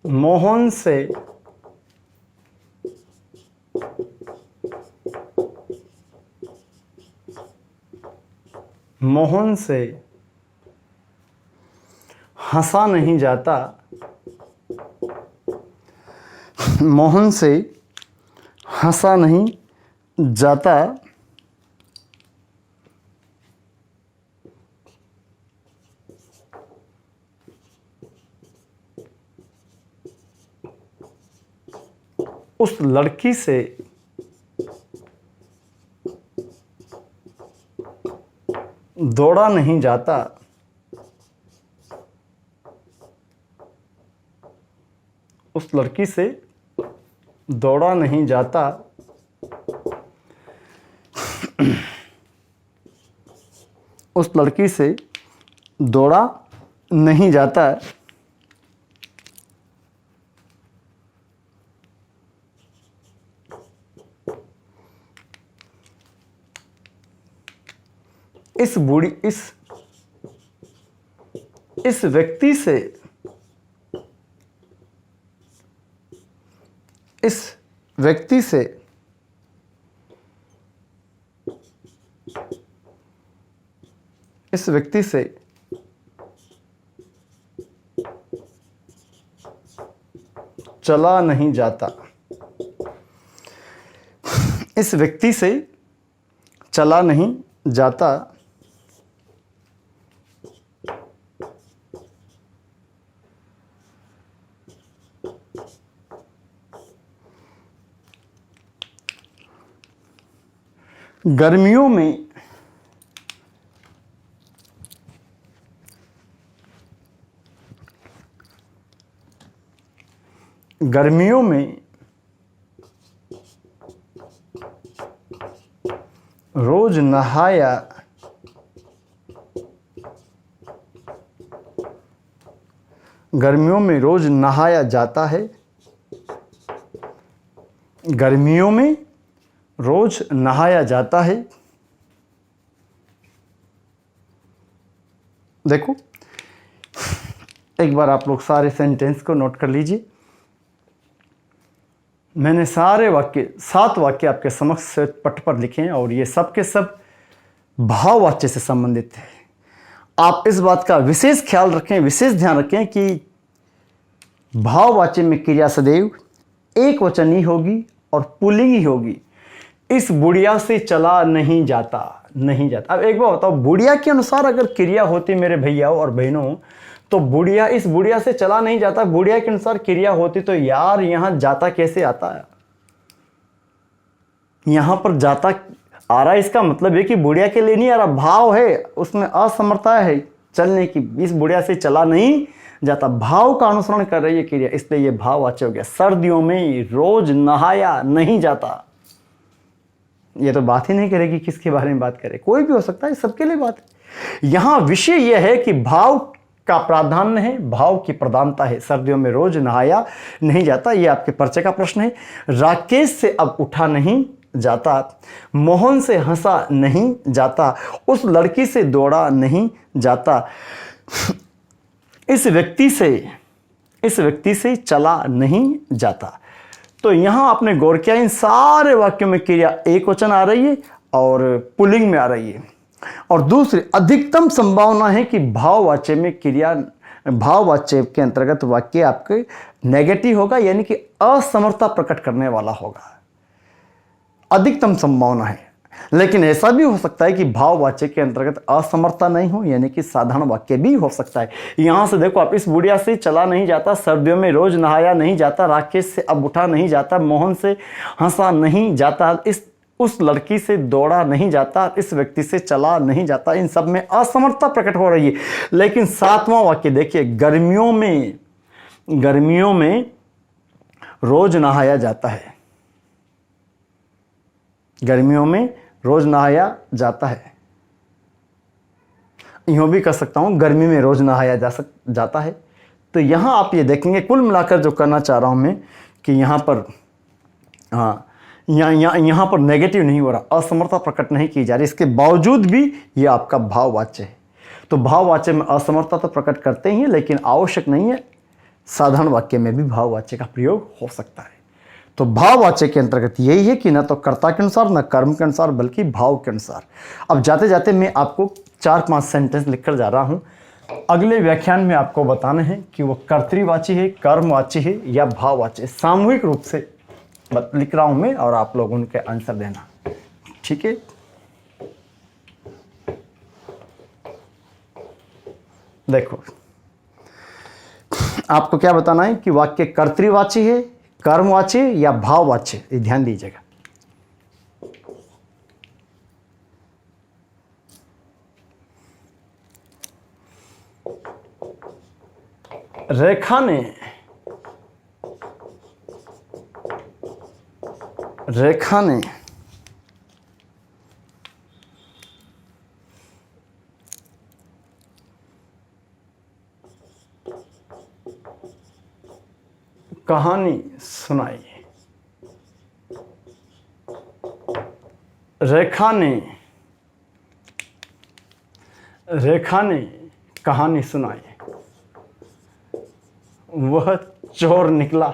Speaker 1: मोहन से हंसा नहीं जाता, मोहन से हंसा नहीं जाता, उस लड़की से दौड़ा नहीं जाता, उस लड़की से दौड़ा नहीं जाता, उस लड़की से दौड़ा नहीं जाता, इस व्यक्ति से चला नहीं जाता, इस व्यक्ति से चला नहीं जाता, गर्मियों में रोज नहाया जाता है, गर्मियों में रोज नहाया जाता है। देखो एक बार आप लोग सारे सेंटेंस को नोट कर लीजिए। मैंने सारे वाक्य 7 वाक्य आपके समक्ष पट पर लिखे हैं और ये सब के सब भाववाच्य से संबंधित है। आप इस बात का विशेष ख्याल रखें, विशेष ध्यान रखें कि भाववाच्य में क्रिया सदैव एक वचन ही होगी और पुल्लिंग ही होगी। इस बुढ़िया से चला नहीं जाता। अब एक बार बताओ, बुढ़िया के अनुसार अगर क्रिया होती मेरे भैयाओं और बहनों, तो बुढ़िया, इस बुढ़िया से चला नहीं जाता, बुढ़िया के अनुसार क्रिया होती तो यार यहां जाता कैसे आता है? यहां पर जाता आ रहा है, इसका मतलब है कि बुढ़िया के लिए नहीं आ रहा, भाव है, उसमें असमर्थता है चलने की। इस बुढ़िया से चला नहीं जाता, भाव का अनुसरण कर रही है क्रिया, इसलिए यह भाववाच्य हो गया। सर्दियों में रोज नहाया नहीं जाता, ये तो बात ही नहीं करेगी किसके बारे में बात करे, कोई भी हो सकता है, सबके लिए बात है। यहां विषय यह है कि भाव का प्राधान्य है, भाव की प्रधानता है। सर्दियों में रोज नहाया नहीं जाता, यह आपके पर्चे का प्रश्न है। राकेश से अब उठा नहीं जाता, मोहन से हंसा नहीं जाता, उस लड़की से दौड़ा नहीं जाता, इस व्यक्ति से चला नहीं जाता। तो यहां आपने गौर किया, इन सारे वाक्यों में क्रिया एक वचन आ रही है और पुल्लिंग में आ रही है। और दूसरी अधिकतम संभावना है कि भाववाच्य में क्रिया, भाववाच्य के अंतर्गत वाक्य आपके नेगेटिव होगा, यानी कि असमर्थता प्रकट करने वाला होगा, अधिकतम संभावना है। लेकिन ऐसा भी हो सकता है कि भाववाच्य के अंतर्गत असमर्थता नहीं हो, यानी कि साधारण वाक्य भी हो सकता है। यहां से देखो आप, इस बुढ़िया से चला नहीं जाता, सर्दियों में रोज नहाया नहीं जाता, राकेश से अब उठा नहीं जाता, मोहन से हंसा नहीं जाता, उस लड़की से दौड़ा नहीं जाता, इस व्यक्ति से चला नहीं जाता, इन सब में असमर्थता प्रकट हो रही है। लेकिन 7वां वाक्य देखिए, गर्मियों में रोज नहाया जाता है, गर्मियों में रोज नहाया जाता है। यूँ भी कह सकता हूँ गर्मी में रोज नहाया जाता है। तो यहाँ आप ये देखेंगे, कुल मिलाकर जो करना चाह रहा हूँ मैं कि यहाँ पर यहाँ पर नेगेटिव नहीं हो रहा, असमर्थता प्रकट नहीं की जा रही, इसके बावजूद भी ये आपका भाववाच्य है। तो भाववाच्य में असमर्थता तो प्रकट करते ही हैं, लेकिन आवश्यक नहीं है, साधारण वाक्य में भी भाववाच्य का प्रयोग हो सकता है। तो भाववाच्य के अंतर्गत यही है कि न तो कर्ता के अनुसार, न कर्म के अनुसार, बल्कि भाव के अनुसार। अब जाते जाते मैं आपको 4-5 सेंटेंस लिखकर जा रहा हूँ। अगले व्याख्यान में आपको बताना है कि वो कर्तृवाची है, कर्मवाची है या भाववाची। सामूहिक रूप से लिख रहा हूँ मैं और आप लोग उनके आंसर देना, ठीक है। देखो, आपको क्या बताना है कि वाक्य कर्तृवाची है, कर्मवाची या भाववाची, ये ध्यान दीजिएगा। रेखा ने कहानी सुनाई। रेखा ने कहानी सुनाई। वह चोर निकला।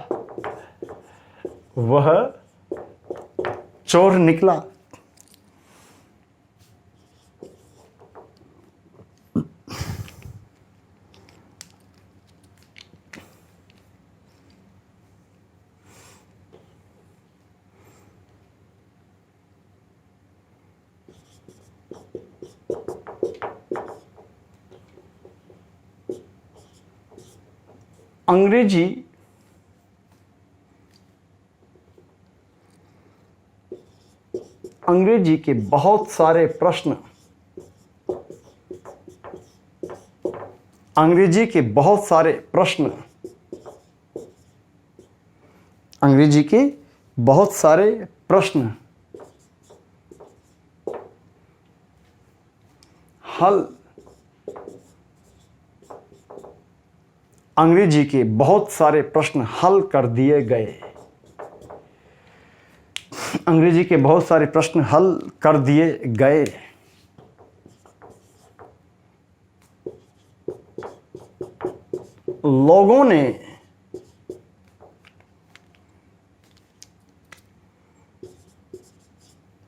Speaker 1: अंग्रेजी के बहुत सारे प्रश्न अंग्रेजी के बहुत सारे प्रश्न हल अंग्रेजी के बहुत सारे प्रश्न हल कर दिए गए। अंग्रेजी के बहुत सारे प्रश्न हल कर दिए गए। लोगों ने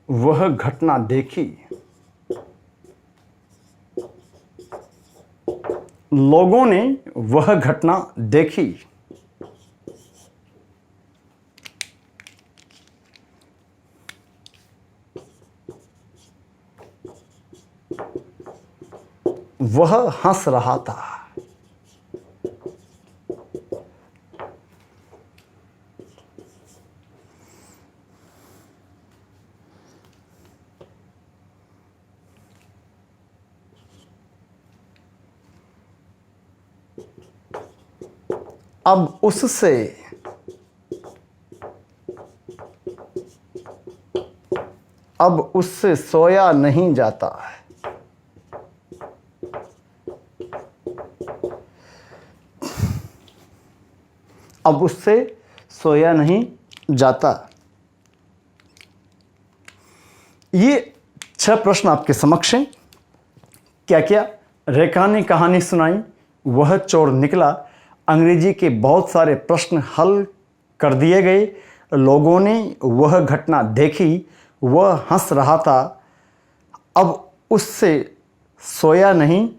Speaker 1: वह घटना देखी। लोगों ने वह घटना देखी। वह हंस रहा था। अब उससे सोया नहीं जाता। अब उससे सोया नहीं जाता। ये 6 प्रश्न आपके समक्ष हैं। क्या क्या? रेखा ने कहानी सुनाई, वह चोर निकला, अंग्रेजी के बहुत सारे प्रश्न हल कर दिए गए, लोगों ने वह घटना देखी, वह हंस रहा था, अब उससे सोया नहीं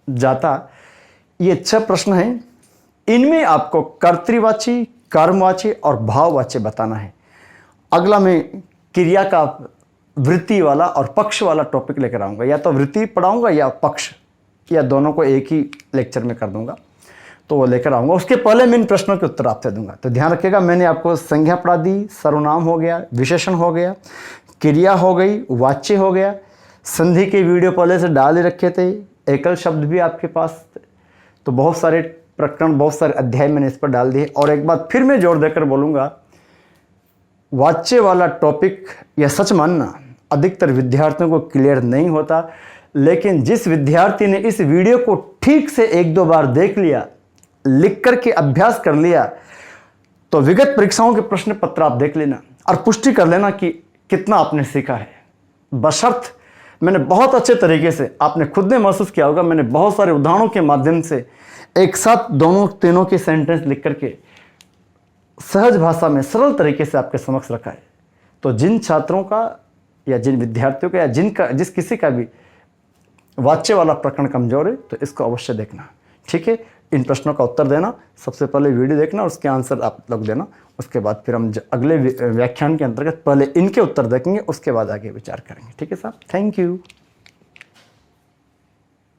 Speaker 1: जाता। ये 6 प्रश्न हैं। इनमें आपको कर्तृवाची, कर्मवाची और भाववाची बताना है। अगला मैं क्रिया का वृत्ति वाला और पक्ष वाला टॉपिक लेकर आऊँगा। या तो वृत्ति पढ़ाऊँगा या पक्ष, या दोनों को एक ही लेक्चर में कर दूँगा, तो वो लेकर आऊँगा। उसके पहले मैं इन प्रश्नों के उत्तर आपसे दूंगा। तो ध्यान रखिएगा, मैंने आपको संज्ञा पढ़ा दी, सर्वनाम हो गया, विशेषण हो गया, क्रिया हो गई, वाच्य हो गया। संधि के वीडियो पहले से डाल ही रखे थे, एकल शब्द भी आपके पास, तो बहुत सारे प्रकरण, बहुत सारे अध्याय मैंने इस पर डाल दिए। और एक बात फिर मैं जोर देकर बोलूँगा वाच्य वाला टॉपिक या सच मानना अधिकतर विद्यार्थियों को क्लियर नहीं होता, लेकिन जिस विद्यार्थी ने इस वीडियो को ठीक से 1-2 बार देख लिया, लिख करके अभ्यास कर लिया, तो विगत परीक्षाओं के प्रश्न पत्र आप देख लेना और पुष्टि कर लेना कि कितना आपने सीखा है। बशर्त मैंने बहुत अच्छे तरीके से, आपने खुद ने महसूस किया होगा, मैंने बहुत सारे उदाहरणों के माध्यम से एक साथ दोनों तीनों के सेंटेंस लिख करके सहज भाषा में सरल तरीके से आपके समक्ष रखा है। तो जिन छात्रों का या जिन विद्यार्थियों का या जिस किसी का भी वाच्य वाला प्रकरण कमजोर है, तो इसको अवश्य देखना। ठीक है, इन प्रश्नों का उत्तर देना, सबसे पहले वीडियो देखना और उसके आंसर आप लोग देना। उसके बाद फिर हम अगले व्याख्यान के अंतर्गत पहले इनके उत्तर देखेंगे, उसके बाद आगे विचार करेंगे। ठीक है साहब, थैंक यू।